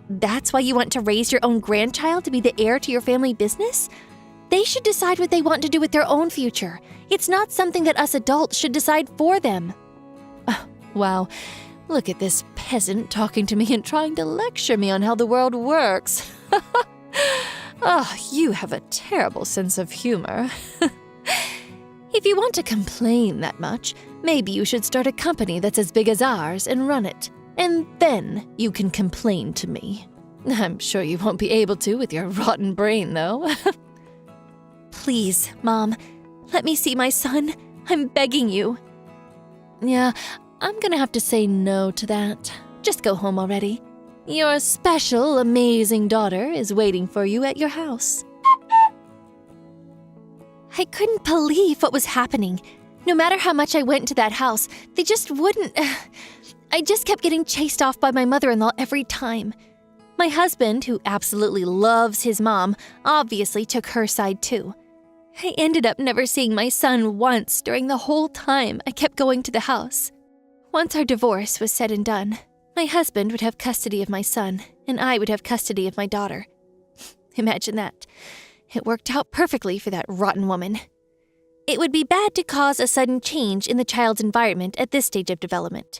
That's why you want to raise your own grandchild to be the heir to your family business? They should decide what they want to do with their own future. It's not something that us adults should decide for them. Oh, wow. Look at this peasant talking to me and trying to lecture me on how the world works. Oh, you have a terrible sense of humor. If you want to complain that much, maybe you should start a company that's as big as ours and run it. And then you can complain to me. I'm sure you won't be able to with your rotten brain, though. Please, Mom, let me see my son. I'm begging you. Yeah, I'm gonna have to say no to that. Just go home already. Your special, amazing daughter is waiting for you at your house. I couldn't believe what was happening. No matter how much I went into that house, they just wouldn't... I just kept getting chased off by my mother-in-law every time. My husband, who absolutely loves his mom, obviously took her side too. I ended up never seeing my son once during the whole time I kept going to the house. Once our divorce was said and done, my husband would have custody of my son, and I would have custody of my daughter. Imagine that. It worked out perfectly for that rotten woman. It would be bad to cause a sudden change in the child's environment at this stage of development.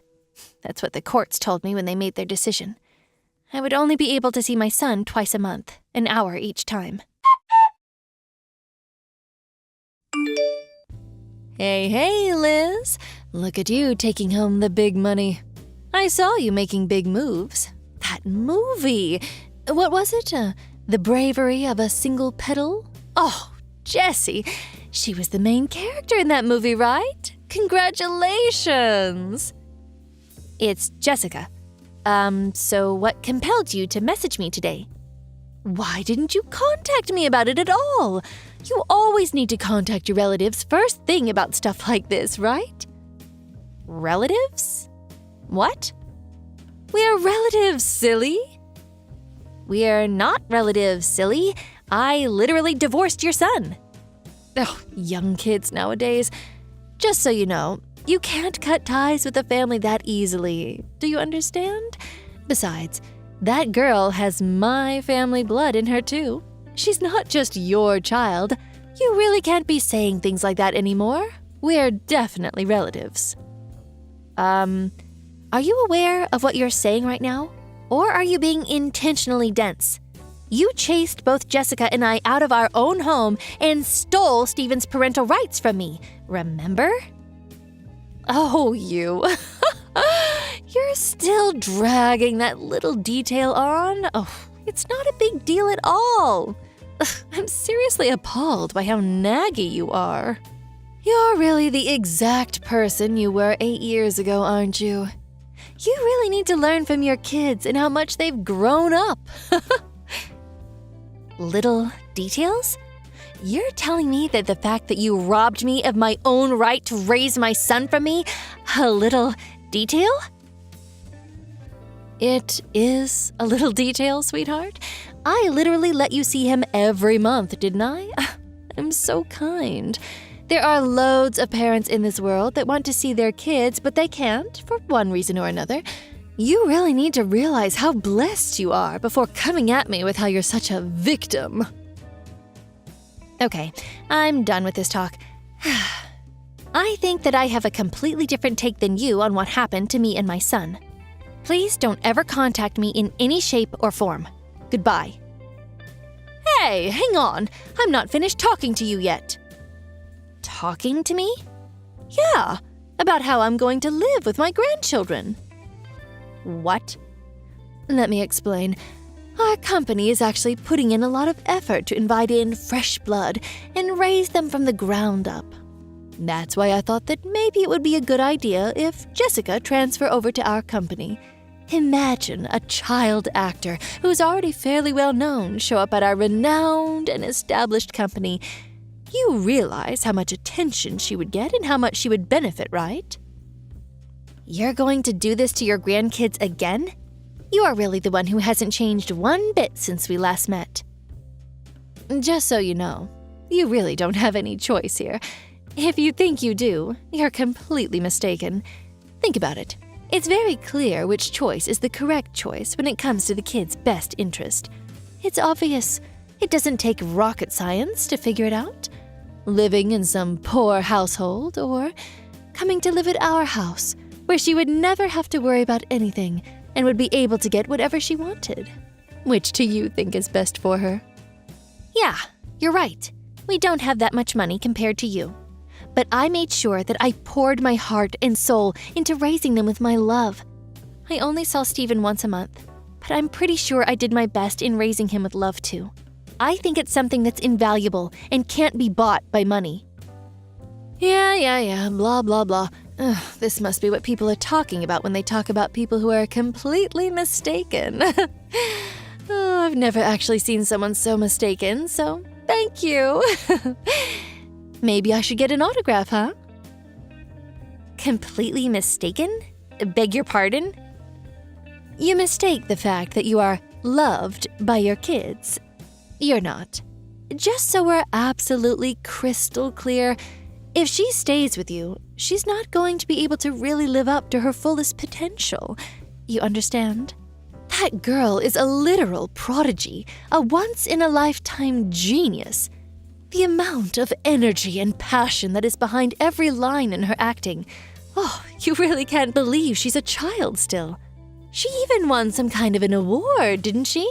That's what the courts told me when they made their decision. I would only be able to see my son twice a month, an hour each time. Hey, Liz. Look at you taking home the big money. I saw you making big moves. That movie. What was it? The Bravery of a Single Petal? Oh, Jessie. She was the main character in that movie, right? Congratulations! It's Jessica. So what compelled you to message me today? Why didn't you contact me about it at all? You always need to contact your relatives first thing about stuff like this, right? Relatives? What? We're relatives, silly. We're not relatives, silly. I literally divorced your son. Oh, young kids nowadays. Just so you know, you can't cut ties with a family that easily. Do you understand? Besides, that girl has my family blood in her too. She's not just your child. You really can't be saying things like that anymore. We're definitely relatives. Are you aware of what you're saying right now? Or are you being intentionally dense? You chased both Jessica and I out of our own home and stole Steven's parental rights from me. Remember? Oh, you. You're still dragging that little detail on? Oh, it's not a big deal at all. I'm seriously appalled by how naggy you are. You're really the exact person you were 8 years ago, aren't you? You really need to learn from your kids and how much they've grown up. Little details? You're telling me that the fact that you robbed me of my own right to raise my son from me, a little detail? It is a little detail, sweetheart. I literally let you see him every month, didn't I? I'm so kind. There are loads of parents in this world that want to see their kids, but they can't for one reason or another. You really need to realize how blessed you are before coming at me with how you're such a victim. Okay, I'm done with this talk. I think that I have a completely different take than you on what happened to me and my son. Please don't ever contact me in any shape or form. Goodbye. Hey, hang on. I'm not finished talking to you yet. Talking to me? Yeah, about how I'm going to live with my grandchildren. What? Let me explain. Our company is actually putting in a lot of effort to invite in fresh blood and raise them from the ground up. That's why I thought that maybe it would be a good idea if Jessica transfer over to our company. Imagine a child actor who's already fairly well known show up at our renowned and established company. You realize how much attention she would get and how much she would benefit, right? You're going to do this to your grandkids again? You are really the one who hasn't changed one bit since we last met. Just so you know, you really don't have any choice here. If you think you do, you're completely mistaken. Think about it. It's very clear which choice is the correct choice when it comes to the kid's best interest. It's obvious. It doesn't take rocket science to figure it out. Living in some poor household or coming to live at our house, where she would never have to worry about anything and would be able to get whatever she wanted. Which do you think is best for her? Yeah, you're right. We don't have that much money compared to you. But I made sure that I poured my heart and soul into raising them with my love. I only saw Steven once a month, but I'm pretty sure I did my best in raising him with love too. I think it's something that's invaluable and can't be bought by money. Yeah, blah, blah, blah. Ugh, this must be what people are talking about when they talk about people who are completely mistaken. Oh, I've never actually seen someone so mistaken, so thank you. Maybe I should get an autograph, huh? Completely mistaken? Beg your pardon? You mistake the fact that you are loved by your kids. You're not. Just so we're absolutely crystal clear, if she stays with you, she's not going to be able to really live up to her fullest potential. You understand? That girl is a literal prodigy, a once-in-a-lifetime genius. The amount of energy and passion that is behind every line in her acting. Oh, you really can't believe she's a child still. She even won some kind of an award, didn't she?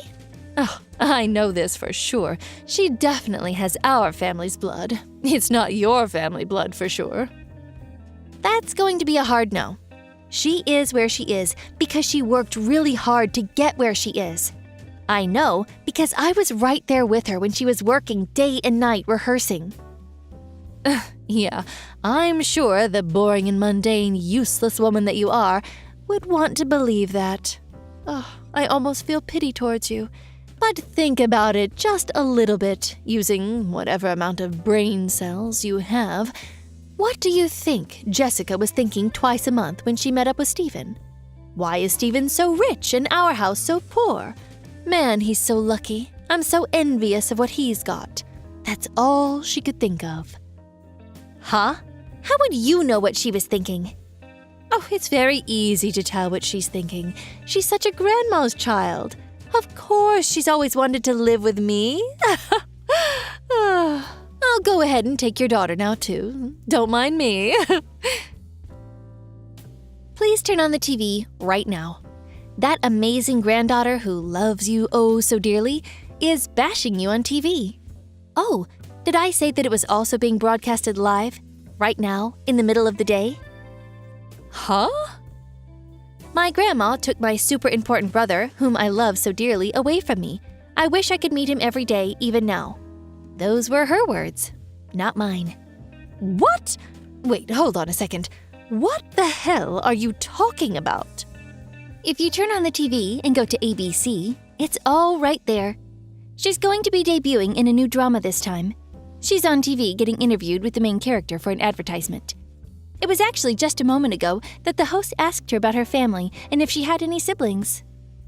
Oh, I know this for sure. She definitely has our family's blood. It's not your family blood for sure. That's going to be a hard no. She is where she is because she worked really hard to get where she is. I know because I was right there with her when she was working day and night rehearsing. Yeah, I'm sure the boring and mundane, useless woman that you are would want to believe that. Oh, I almost feel pity towards you. But think about it just a little bit, using whatever amount of brain cells you have. What do you think Jessica was thinking twice a month when she met up with Steven? Why is Steven so rich and our house so poor? Man, he's so lucky. I'm so envious of what he's got. That's all she could think of. Huh? How would you know what she was thinking? Oh, it's very easy to tell what she's thinking. She's such a grandma's child. Of course, she's always wanted to live with me. I'll go ahead and take your daughter now, too. Don't mind me. Please turn on the TV right now. That amazing granddaughter who loves you oh so dearly is bashing you on TV. Oh, did I say that it was also being broadcasted live, right now, in the middle of the day? Huh? My grandma took my super important brother, whom I love so dearly, away from me. I wish I could meet him every day, even now. Those were her words, not mine. What? Wait, hold on a second. What the hell are you talking about? If you turn on the TV and go to ABC, it's all right there. She's going to be debuting in a new drama this time. She's on TV getting interviewed with the main character for an advertisement. It was actually just a moment ago that the host asked her about her family and if she had any siblings.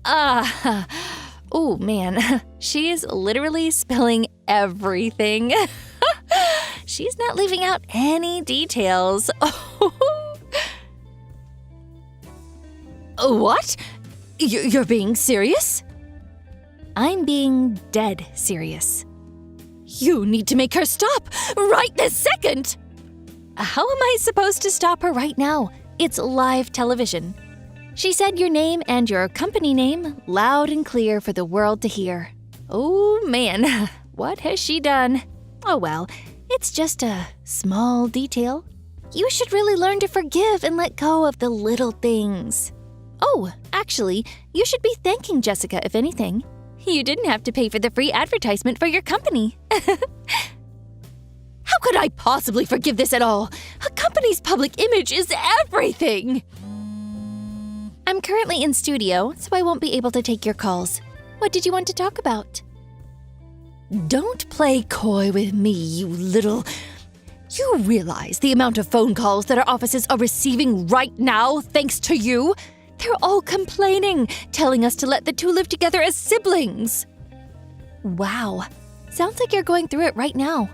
Oh man, she is literally spilling everything. She's not leaving out any details. What? You're being serious? I'm being dead serious. You need to make her stop right this second! How am I supposed to stop her right now? It's live television. She said your name and your company name loud and clear for the world to hear. Oh man, what has she done? Oh well, it's just a small detail. You should really learn to forgive and let go of the little things. Oh, actually, you should be thanking Jessica if anything. You didn't have to pay for the free advertisement for your company. How could I possibly forgive this at all? A company's public image is everything! I'm currently in studio, so I won't be able to take your calls. What did you want to talk about? Don't play coy with me, you little... You realize the amount of phone calls that our offices are receiving right now thanks to you? They're all complaining, telling us to let the two live together as siblings. Wow, sounds like you're going through it right now.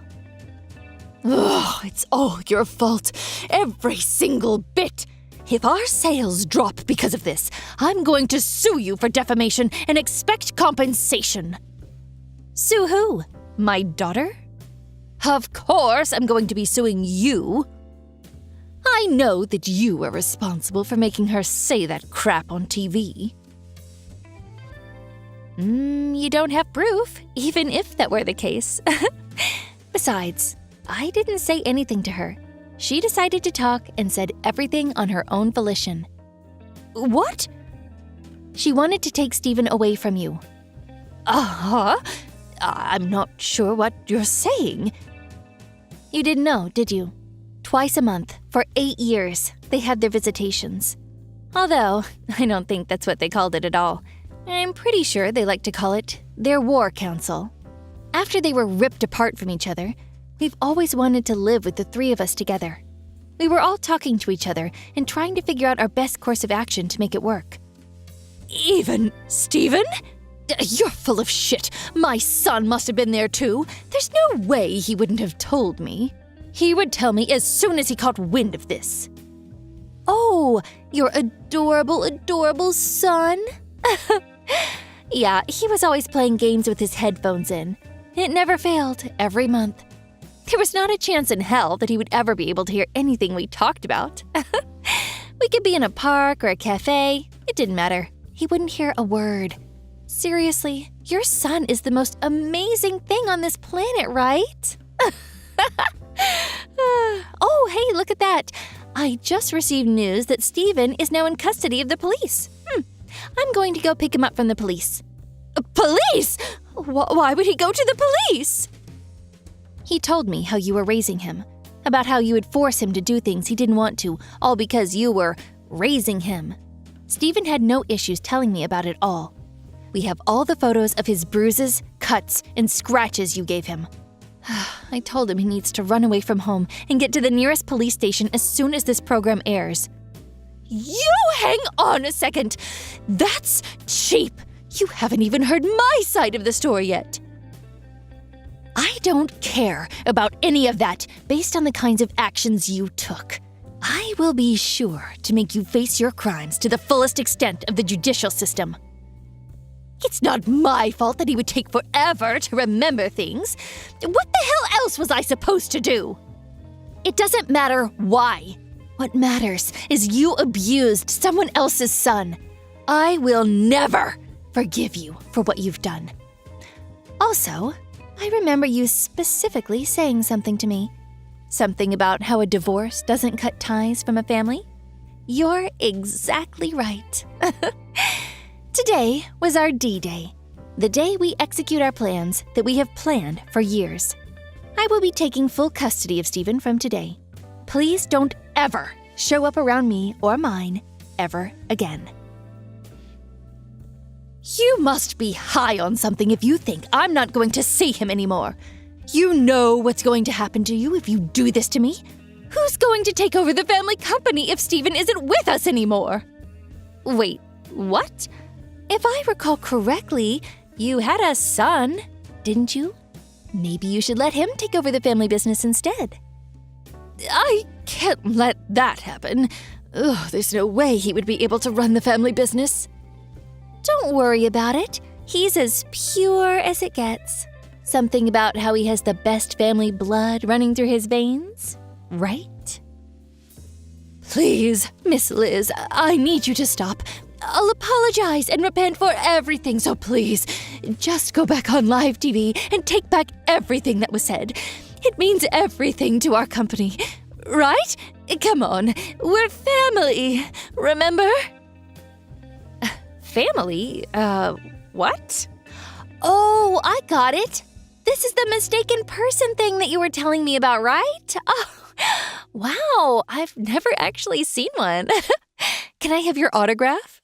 Ugh, it's all your fault. Every single bit. If our sales drop because of this, I'm going to sue you for defamation and expect compensation. Sue who? My daughter? Of course I'm going to be suing you. I know that you are responsible for making her say that crap on TV. You don't have proof, even if that were the case. Besides, I didn't say anything to her. She decided to talk and said everything on her own volition. What? She wanted to take Steven away from you. Uh-huh. I'm not sure what you're saying. You didn't know, did you? Twice a month, for 8 years, they had their visitations. Although, I don't think that's what they called it at all. I'm pretty sure they like to call it their war council. After they were ripped apart from each other, we've always wanted to live with the three of us together. We were all talking to each other and trying to figure out our best course of action to make it work. Even Steven? You're full of shit. My son must have been there too. There's no way he wouldn't have told me. He would tell me as soon as he caught wind of this. Oh, your adorable, adorable son? Yeah, he was always playing games with his headphones in. It never failed, every month. There was not a chance in hell that he would ever be able to hear anything we talked about. We could be in a park or a cafe. It didn't matter. He wouldn't hear a word. Seriously, your son is the most amazing thing on this planet, right? Oh, hey, look at that. I just received news that Steven is now in custody of the police. I'm going to go pick him up from the police. Police? Why would he go to the police? He told me how you were raising him, about how you would force him to do things he didn't want to, all because you were raising him. Steven had no issues telling me about it all. We have all the photos of his bruises, cuts, and scratches you gave him. I told him he needs to run away from home and get to the nearest police station as soon as this program airs. You hang on a second! That's cheap! You haven't even heard my side of the story yet. I don't care about any of that based on the kinds of actions you took. I will be sure to make you face your crimes to the fullest extent of the judicial system. It's not my fault that he would take forever to remember things. What the hell else was I supposed to do? It doesn't matter why. What matters is you abused someone else's son. I will never forgive you for what you've done. Also, I remember you specifically saying something to me. Something about how a divorce doesn't cut ties from a family. You're exactly right. Today was our D-Day, the day we execute our plans that we have planned for years. I will be taking full custody of Steven from today. Please don't ever show up around me or mine ever again. You must be high on something if you think I'm not going to see him anymore. You know what's going to happen to you if you do this to me. Who's going to take over the family company if Steven isn't with us anymore? Wait, what? If I recall correctly, you had a son, didn't you? Maybe you should let him take over the family business instead. I can't let that happen. Ugh, there's no way he would be able to run the family business. Don't worry about it. He's as pure as it gets. Something about how he has the best family blood running through his veins, right? Please, Miss Liz, I need you to stop. I'll apologize and repent for everything, so please, just go back on live TV and take back everything that was said. It means everything to our company, right? Come on, we're family, remember? Family? What? Oh, I got it. This is the mistaken person thing that you were telling me about, right? Oh, wow, I've never actually seen one. Can I have your autograph?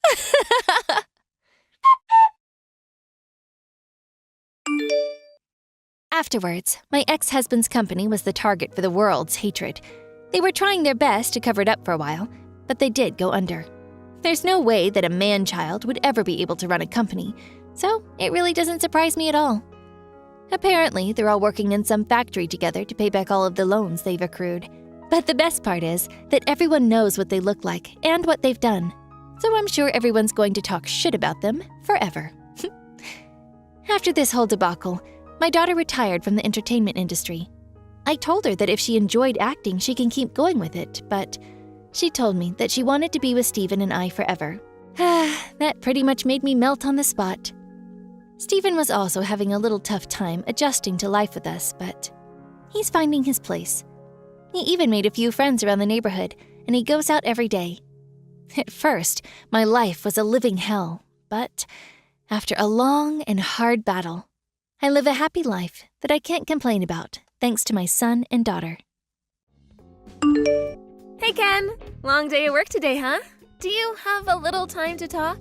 Afterwards, my ex-husband's company was the target for the world's hatred. They were trying their best to cover it up for a while, but they did go under. There's no way that a man-child would ever be able to run a company, so it really doesn't surprise me at all. Apparently, they're all working in some factory together to pay back all of the loans they've accrued. But the best part is that everyone knows what they look like and what they've done, so I'm sure everyone's going to talk shit about them forever. After this whole debacle, my daughter retired from the entertainment industry. I told her that if she enjoyed acting, she can keep going with it, but she told me that she wanted to be with Steven and I forever. That pretty much made me melt on the spot. Steven was also having a little tough time adjusting to life with us, but he's finding his place. He even made a few friends around the neighborhood, and he goes out every day. At first, my life was a living hell, but after a long and hard battle, I live a happy life that I can't complain about, thanks to my son and daughter. Hey, Ken. Long day at work today, huh? Do you have a little time to talk?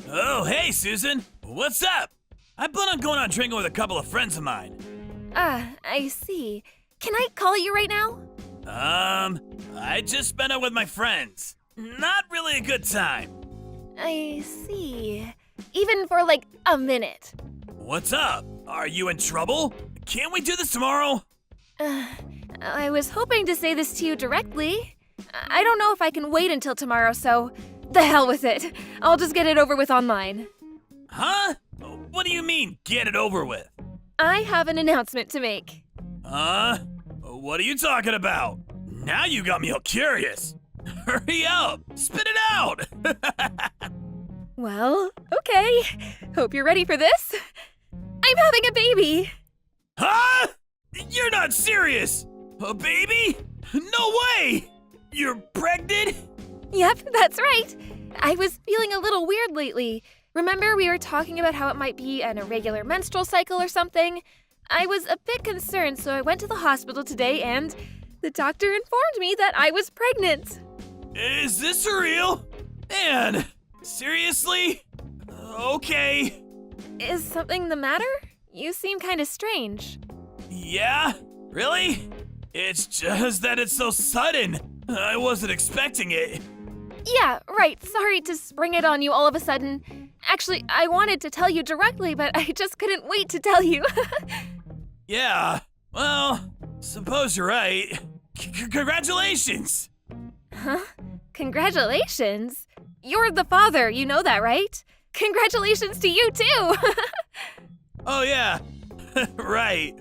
Oh, hey, Susan. What's up? I plan on going out drinking with a couple of friends of mine. I see. Can I call you right now? I just spent it with my friends. Not really a good time. I see. Even for like a minute. What's up? Are you in trouble? Can't we do this tomorrow? I was hoping to say this to you directly. I don't know if I can wait until tomorrow, so the hell with it. I'll just get it over with online. Huh? What do you mean, get it over with? I have an announcement to make. What are you talking about? Now you got me all curious. Hurry up! Spit it out! Well, okay. Hope you're ready for this. I'm having a baby! Huh? You're not serious! A baby? No way! You're pregnant? Yep, that's right. I was feeling a little weird lately. Remember we were talking about how it might be an irregular menstrual cycle or something? I was a bit concerned, so I went to the hospital today and the doctor informed me that I was pregnant. Is this real? Man, Seriously? Okay. Is something the matter? You seem kind of strange. Yeah? Really? It's just that it's so sudden. I wasn't expecting it. Yeah, right. Sorry to spring it on you all of a sudden. Actually, I wanted to tell you directly, but I just couldn't wait to tell you. Yeah, well, suppose you're right. Congratulations! Huh? Congratulations? You're the father, you know that, right? Congratulations to you, too! Oh, yeah, right.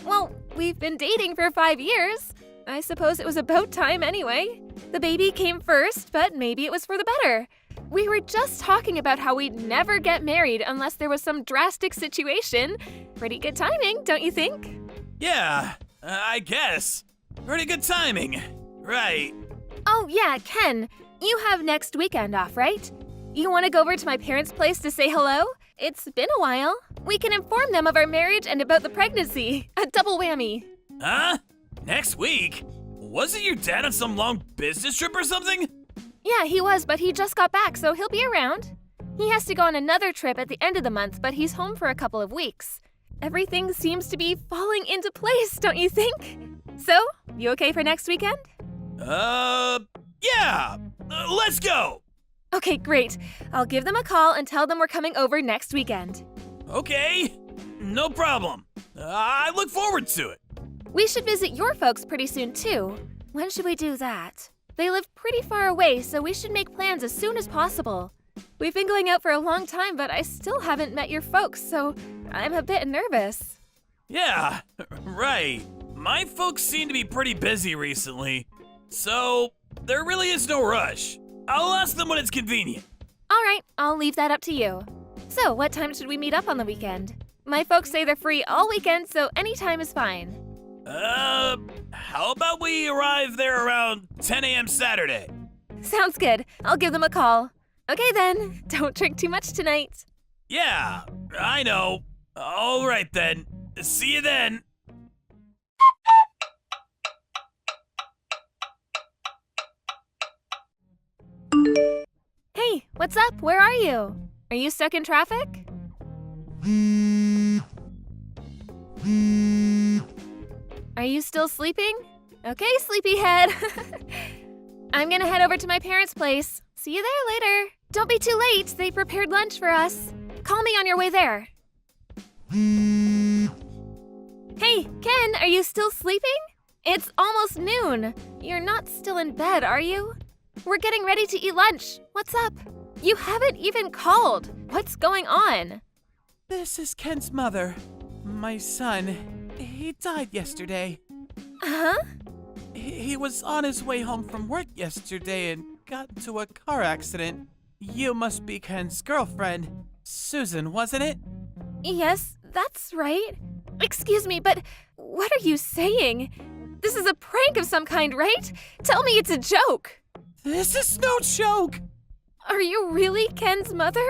Well, we've been dating for 5 years. I suppose it was about time anyway. The baby came first, but maybe it was for the better. We were just talking about how we'd never get married unless there was some drastic situation. Pretty good timing, don't you think? Yeah, I guess. Pretty good timing. Right. Oh, yeah, Ken. You have next weekend off, right? You want to go over to my parents' place to say hello? It's been a while. We can inform them of our marriage and about the pregnancy. A double whammy. Huh? Next week? Wasn't your dad on some long business trip or something? Yeah, he was, but he just got back, so he'll be around. He has to go on another trip at the end of the month, but he's home for a couple of weeks. Everything seems to be falling into place, don't you think? So, you okay for next weekend? Yeah. Let's go. Okay, great. I'll give them a call and tell them we're coming over next weekend. Okay. No problem. I look forward to it. We should visit your folks pretty soon, too. When should we do that? They live pretty far away, so we should make plans as soon as possible. We've been going out for a long time, but I still haven't met your folks, so I'm a bit nervous. Yeah, right. My folks seem to be pretty busy recently, so there really is no rush. I'll ask them when it's convenient. All right, I'll leave that up to you. So, what time should we meet up on the weekend? My folks say they're free all weekend, so any time is fine. How about we arrive there around 10 a.m. Saturday? Sounds good. I'll give them a call. Okay then, don't drink too much tonight. Yeah, I know. All right then. See you then. Hey, what's up? Where are you? Are you stuck in traffic? Are you still sleeping? Okay, sleepyhead. I'm gonna head over to my parents' place. See you there later. Don't be too late. They prepared lunch for us. Call me on your way there. Hey, Ken, are you still sleeping? It's almost noon. You're not still in bed, are you? We're getting ready to eat lunch. What's up? You haven't even called. What's going on? This is Ken's mother. My son. He died yesterday. Huh? He was on his way home from work yesterday and got into a car accident. You must be Ken's girlfriend, Susan, wasn't it? Yes, that's right. Excuse me, but what are you saying? This is a prank of some kind, right? Tell me it's a joke. This is no joke. Are you really Ken's mother?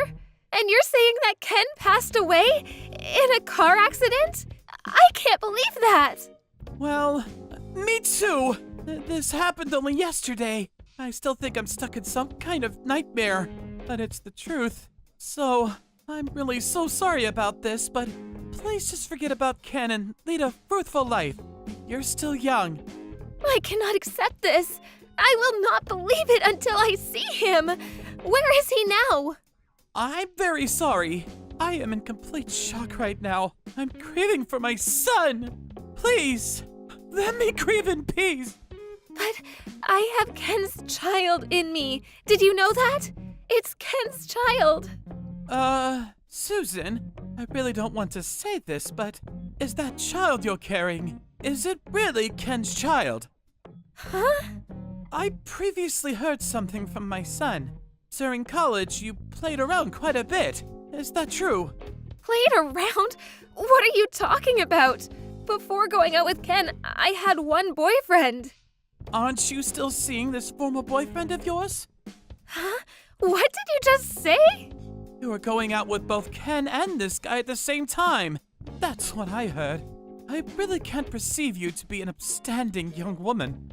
And you're saying that Ken passed away in a car accident? I can't believe that. Well, me too. This happened only yesterday. I still think I'm stuck in some kind of nightmare, but it's the truth. So, I'm really so sorry about this, but please just forget about Ken and lead a fruitful life. You're still young. I cannot accept this. I will not believe it until I see him. Where is he now? I'm very sorry. I am in complete shock right now. I'm grieving for my son. Please, let me grieve in peace. But I have Ken's child in me. Did you know that? It's Ken's child. Susan, I really don't want to say this, but is that child you're carrying, is it really Ken's child? Huh? I previously heard something from my son. During college, you played around quite a bit. Is that true? Played around? What are you talking about? Before going out with Ken, I had one boyfriend. Aren't you still seeing this former boyfriend of yours? Huh? What did you just say? You were going out with both Ken and this guy at the same time. That's what I heard. I really can't perceive you to be an upstanding young woman.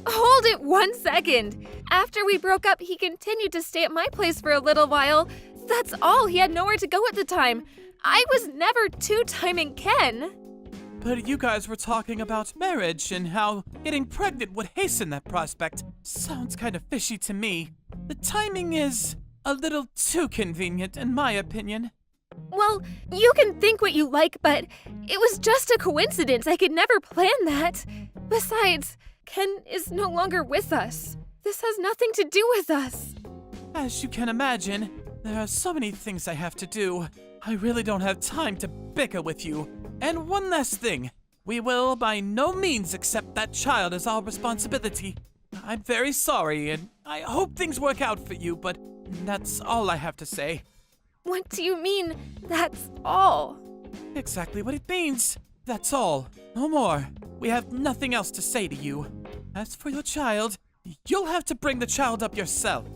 Hold it 1 second. After we broke up, he continued to stay at my place for a little while. That's all. He had nowhere to go at the time. I was never two-timing Ken. But you guys were talking about marriage and how getting pregnant would hasten that prospect. Sounds kind of fishy to me. The timing is a little too convenient, in my opinion. Well, you can think what you like, but it was just a coincidence. I could never plan that. Besides, Ken is no longer with us. This has nothing to do with us. As you can imagine, there are so many things I have to do. I really don't have time to bicker with you. And one last thing. We will by no means accept that child as our responsibility. I'm very sorry, and I hope things work out for you, but that's all I have to say. What do you mean, that's all? Exactly what it means. That's all. No more. We have nothing else to say to you. As for your child, you'll have to bring the child up yourself.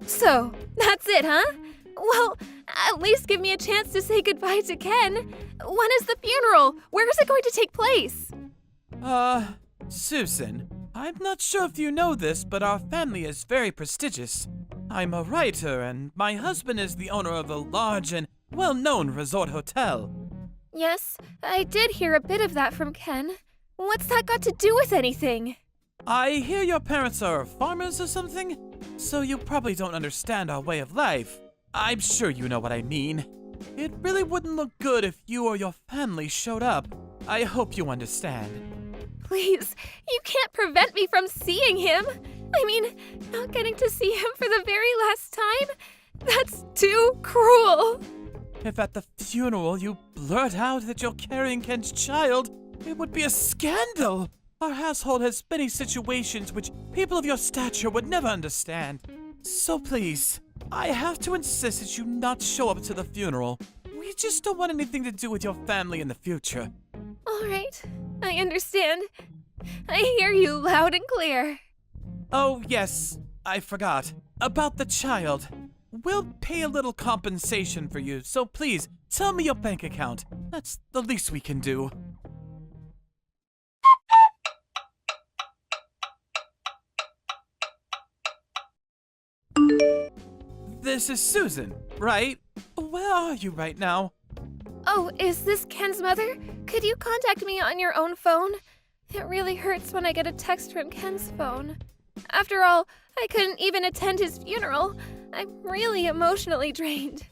So, that's it, huh? Well, at least give me a chance to say goodbye to Ken. When is the funeral? Where is it going to take place? Susan, I'm not sure if you know this, but our family is very prestigious. I'm a writer, and my husband is the owner of a large and well-known resort hotel. Yes, I did hear a bit of that from Ken. What's that got to do with anything? I hear your parents are farmers or something, so you probably don't understand our way of life. I'm sure you know what I mean. It really wouldn't look good if you or your family showed up. I hope you understand. Please, you can't prevent me from seeing him. I mean, not getting to see him for the very last time? That's too cruel. If at the funeral you blurt out that you're carrying Ken's child, it would be a scandal. Our household has many situations which people of your stature would never understand. So please, I have to insist that you not show up to the funeral. We just don't want anything to do with your family in the future. All right, I understand. I hear you loud and clear. Oh, yes, I forgot. About the child. We'll pay a little compensation for you, so please, tell me your bank account. That's the least we can do. This is Susan, right? Where are you right now? Oh, is this Ken's mother? Could you contact me on your own phone? It really hurts when I get a text from Ken's phone. After all, I couldn't even attend his funeral. I'm really emotionally drained.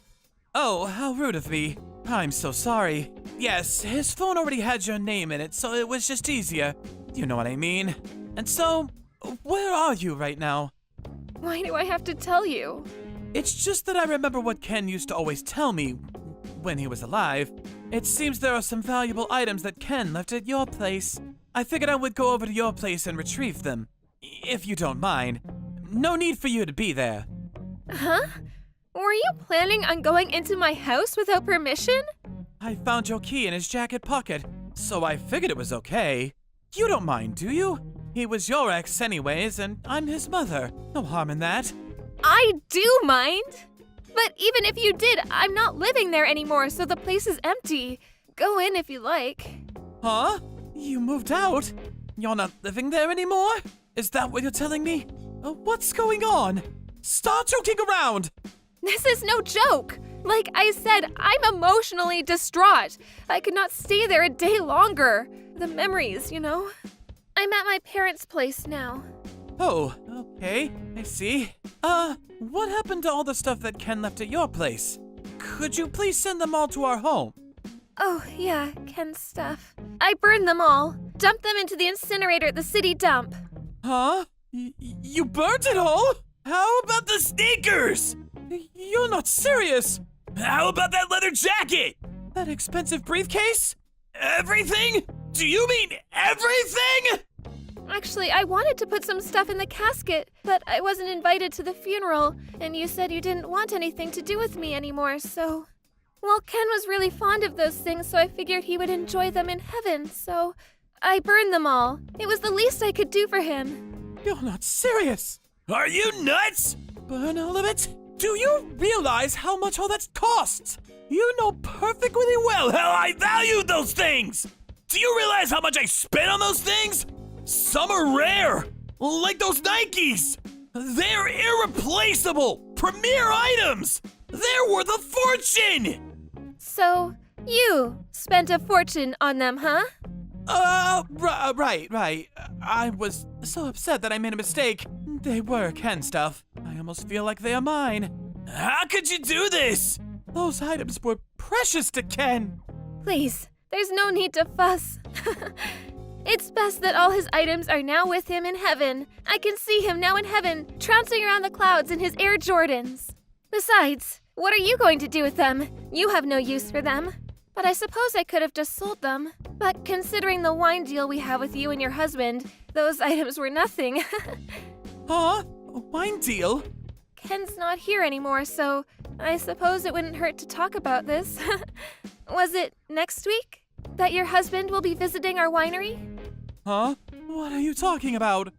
Oh, how rude of me. I'm so sorry. Yes, his phone already had your name in it, so it was just easier. You know what I mean. And so, where are you right now? Why do I have to tell you? It's just that I remember what Ken used to always tell me when he was alive. It seems there are some valuable items that Ken left at your place. I figured I would go over to your place and retrieve them. If you don't mind. No need for you to be there. Huh? Were you planning on going into my house without permission? I found your key in his jacket pocket, so I figured it was okay. You don't mind, do you? He was your ex anyways, and I'm his mother. No harm in that. I do mind. But even if you did, I'm not living there anymore, so the place is empty. Go in if you like. Huh? You moved out? You're not living there anymore? Is that what you're telling me? What's going on? Stop joking around! This is no joke. Like I said, I'm emotionally distraught. I could not stay there a day longer. The memories, you know. I'm at my parents' place now. Oh, okay. I see. What happened to all the stuff that Ken left at your place? Could you please send them all to our home? Oh, yeah, Ken's stuff. I burned them all. Dumped them into the incinerator at the city dump. Huh? You burnt it all? How about the sneakers? You're not serious. How about that leather jacket? That expensive briefcase? Everything? Do you mean everything? Actually, I wanted to put some stuff in the casket, but I wasn't invited to the funeral, and you said you didn't want anything to do with me anymore, so... Well, Ken was really fond of those things, so I figured he would enjoy them in heaven, so... I burned them all. It was the least I could do for him. You're not serious. Are you nuts? Burn all of it? Do you realize how much all that costs? You know perfectly well how I value those things. Do you realize how much I spent on those things? Some are rare. Like those Nikes! They're irreplaceable! Premier items! They're worth a fortune! So, you spent a fortune on them, huh? Right. I was so upset that I made a mistake. They were Ken stuff. I almost feel like they are mine. How could you do this? Those items were precious to Ken. Please, there's no need to fuss. It's best that all his items are now with him in heaven. I can see him now in heaven, trouncing around the clouds in his Air Jordans. Besides, what are you going to do with them? You have no use for them. But I suppose I could have just sold them. But considering the wine deal we have with you and your husband, those items were nothing. Huh? A wine deal? Ken's not here anymore, so I suppose it wouldn't hurt to talk about this. Was it next week that your husband will be visiting our winery? Huh? What are you talking about?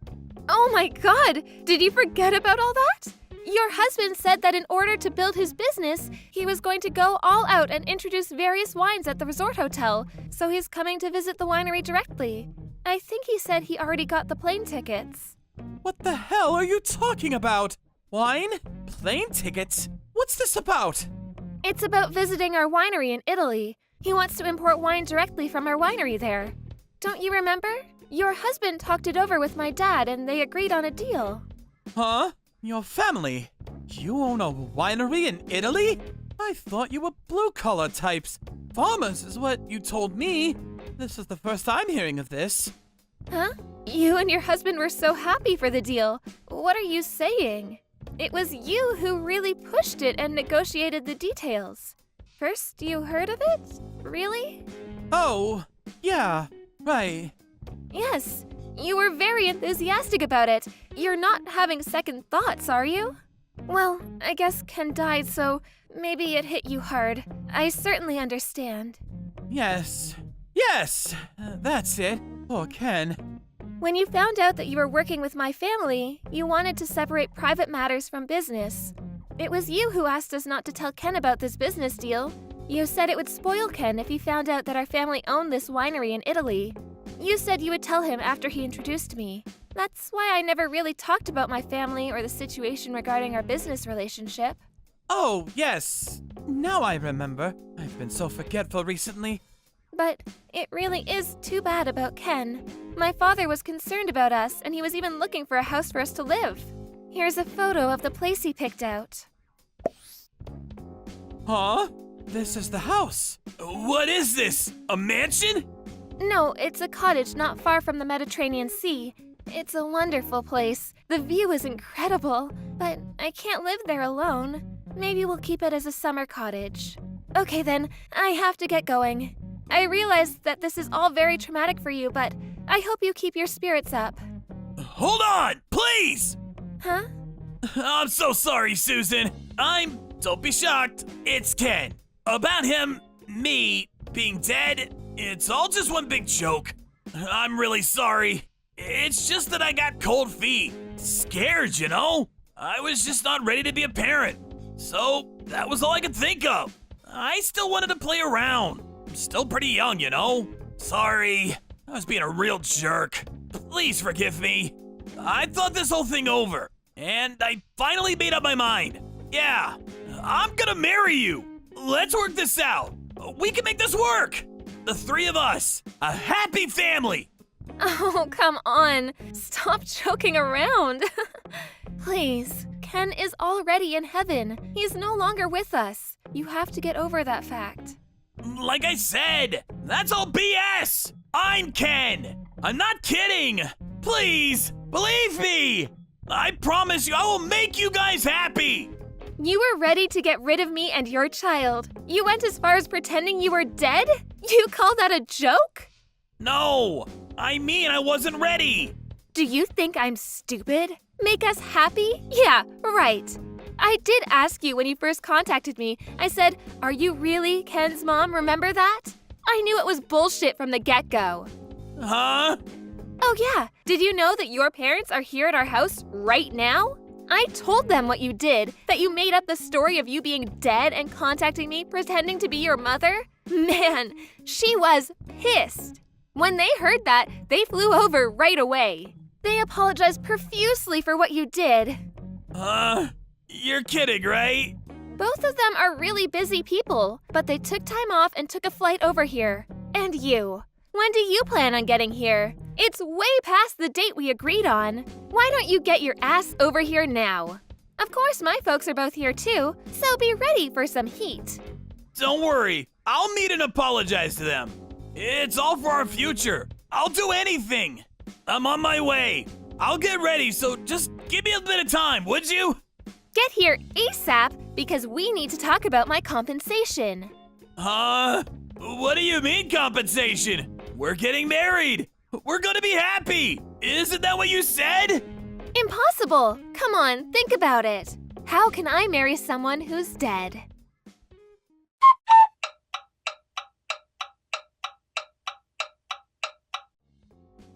Oh my god! Did you forget about all that? Your husband said that in order to build his business, he was going to go all out and introduce various wines at the resort hotel, so he's coming to visit the winery directly. I think he said he already got the plane tickets. What the hell are you talking about? Wine? Plane tickets? What's this about? It's about visiting our winery in Italy. He wants to import wine directly from our winery there. Don't you remember? Your husband talked it over with my dad and they agreed on a deal. Huh? Your family? You own a winery in Italy? I thought you were blue-collar types. Farmers is what you told me. This is the first I'm hearing of this. Huh? You and your husband were so happy for the deal. What are you saying? It was you who really pushed it and negotiated the details. First you heard of it? Really? Oh, yeah, right. Yes, you were very enthusiastic about it. You're not having second thoughts, are you? Well, I guess Ken died, so maybe it hit you hard. I certainly understand. Yes, that's it. Poor Ken. When you found out that you were working with my family, you wanted to separate private matters from business. It was you who asked us not to tell Ken about this business deal. You said it would spoil Ken if he found out that our family owned this winery in Italy. You said you would tell him after he introduced me. That's why I never really talked about my family or the situation regarding our business relationship. Oh, yes. Now I remember. I've been so forgetful recently. But it really is too bad about Ken. My father was concerned about us, and he was even looking for a house for us to live. Here's a photo of the place he picked out. Huh? This is the house. What is this? A mansion? No, it's a cottage not far from the Mediterranean Sea. It's a wonderful place. The view is incredible, but I can't live there alone. Maybe we'll keep it as a summer cottage. Okay then, I have to get going. I realize that this is all very traumatic for you, but I hope you keep your spirits up. Hold on, please! Huh? I'm so sorry, Susan. Don't be shocked. It's Ken. About him, me, being dead, it's all just one big joke. I'm really sorry. It's just that I got cold feet. Scared, you know? I was just not ready to be a parent. So, that was all I could think of. I still wanted to play around. I'm still pretty young, you know? Sorry. I was being a real jerk. Please forgive me. I thought this whole thing over, and I finally made up my mind. Yeah, I'm gonna marry you. Let's work this out. We can make this work. The three of us. A happy family. Oh, come on. Stop joking around. Please, Ken is already in heaven. He's no longer with us. You have to get over that fact. Like I said, that's all BS. I'm Ken. I'm not kidding. Please, believe me. I promise you I will make you guys happy. You were ready to get rid of me and your child. You went as far as pretending you were dead? You call that a joke? No, I mean I wasn't ready. Do you think I'm stupid? Make us happy? Yeah, right. I did ask you when you first contacted me. I said, "Are you really Ken's mom? Remember that?" I knew it was bullshit from the get-go. Huh? Oh yeah, did you know that your parents are here at our house right now? I told them what you did, that you made up the story of you being dead and contacting me pretending to be your mother. Man, she was pissed. When they heard that, they flew over right away. They apologized profusely for what you did. You're kidding, right? Both of them are really busy people, but they took time off and took a flight over here. And you? When do you plan on getting here? It's way past the date we agreed on. Why don't you get your ass over here now? Of course, my folks are both here too, so be ready for some heat. Don't worry, I'll meet and apologize to them. It's all for our future. I'll do anything. I'm on my way. I'll get ready, so just give me a bit of time, would you? Get here ASAP because we need to talk about my compensation. What do you mean compensation? We're getting married. We're gonna be happy. Isn't that what you said? Impossible! Come on, think about it. How can I marry someone who's dead?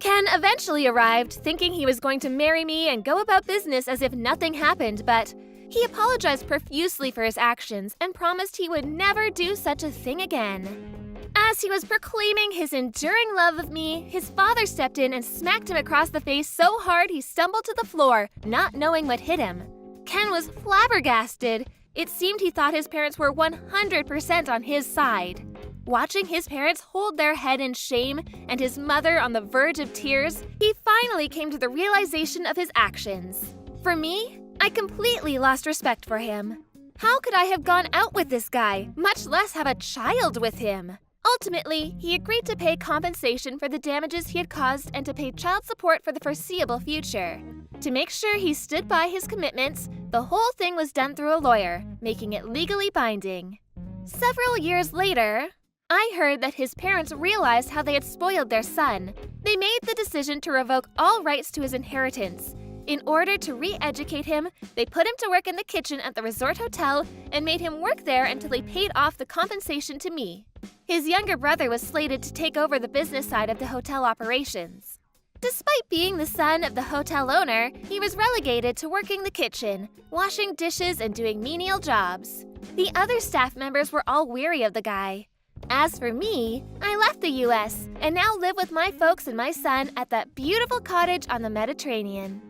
Ken eventually arrived, thinking he was going to marry me and go about business as if nothing happened, but he apologized profusely for his actions and promised he would never do such a thing again. As he was proclaiming his enduring love of me, his father stepped in and smacked him across the face so hard he stumbled to the floor, not knowing what hit him. Ken was flabbergasted. It seemed he thought his parents were 100% on his side. Watching his parents hold their head in shame and his mother on the verge of tears, he finally came to the realization of his actions. For me, I completely lost respect for him. How could I have gone out with this guy, much less have a child with him? Ultimately, he agreed to pay compensation for the damages he had caused and to pay child support for the foreseeable future. To make sure he stood by his commitments, the whole thing was done through a lawyer, making it legally binding. Several years later, I heard that his parents realized how they had spoiled their son. They made the decision to revoke all rights to his inheritance. In order to re-educate him, they put him to work in the kitchen at the resort hotel and made him work there until they paid off the compensation to me. His younger brother was slated to take over the business side of the hotel operations. Despite being the son of the hotel owner, he was relegated to working the kitchen, washing dishes and doing menial jobs. The other staff members were all weary of the guy. As for me, I left the US and now live with my folks and my son at that beautiful cottage on the Mediterranean.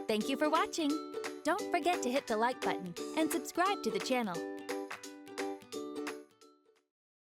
Thank you for watching. Don't forget to hit the like button and subscribe to the channel.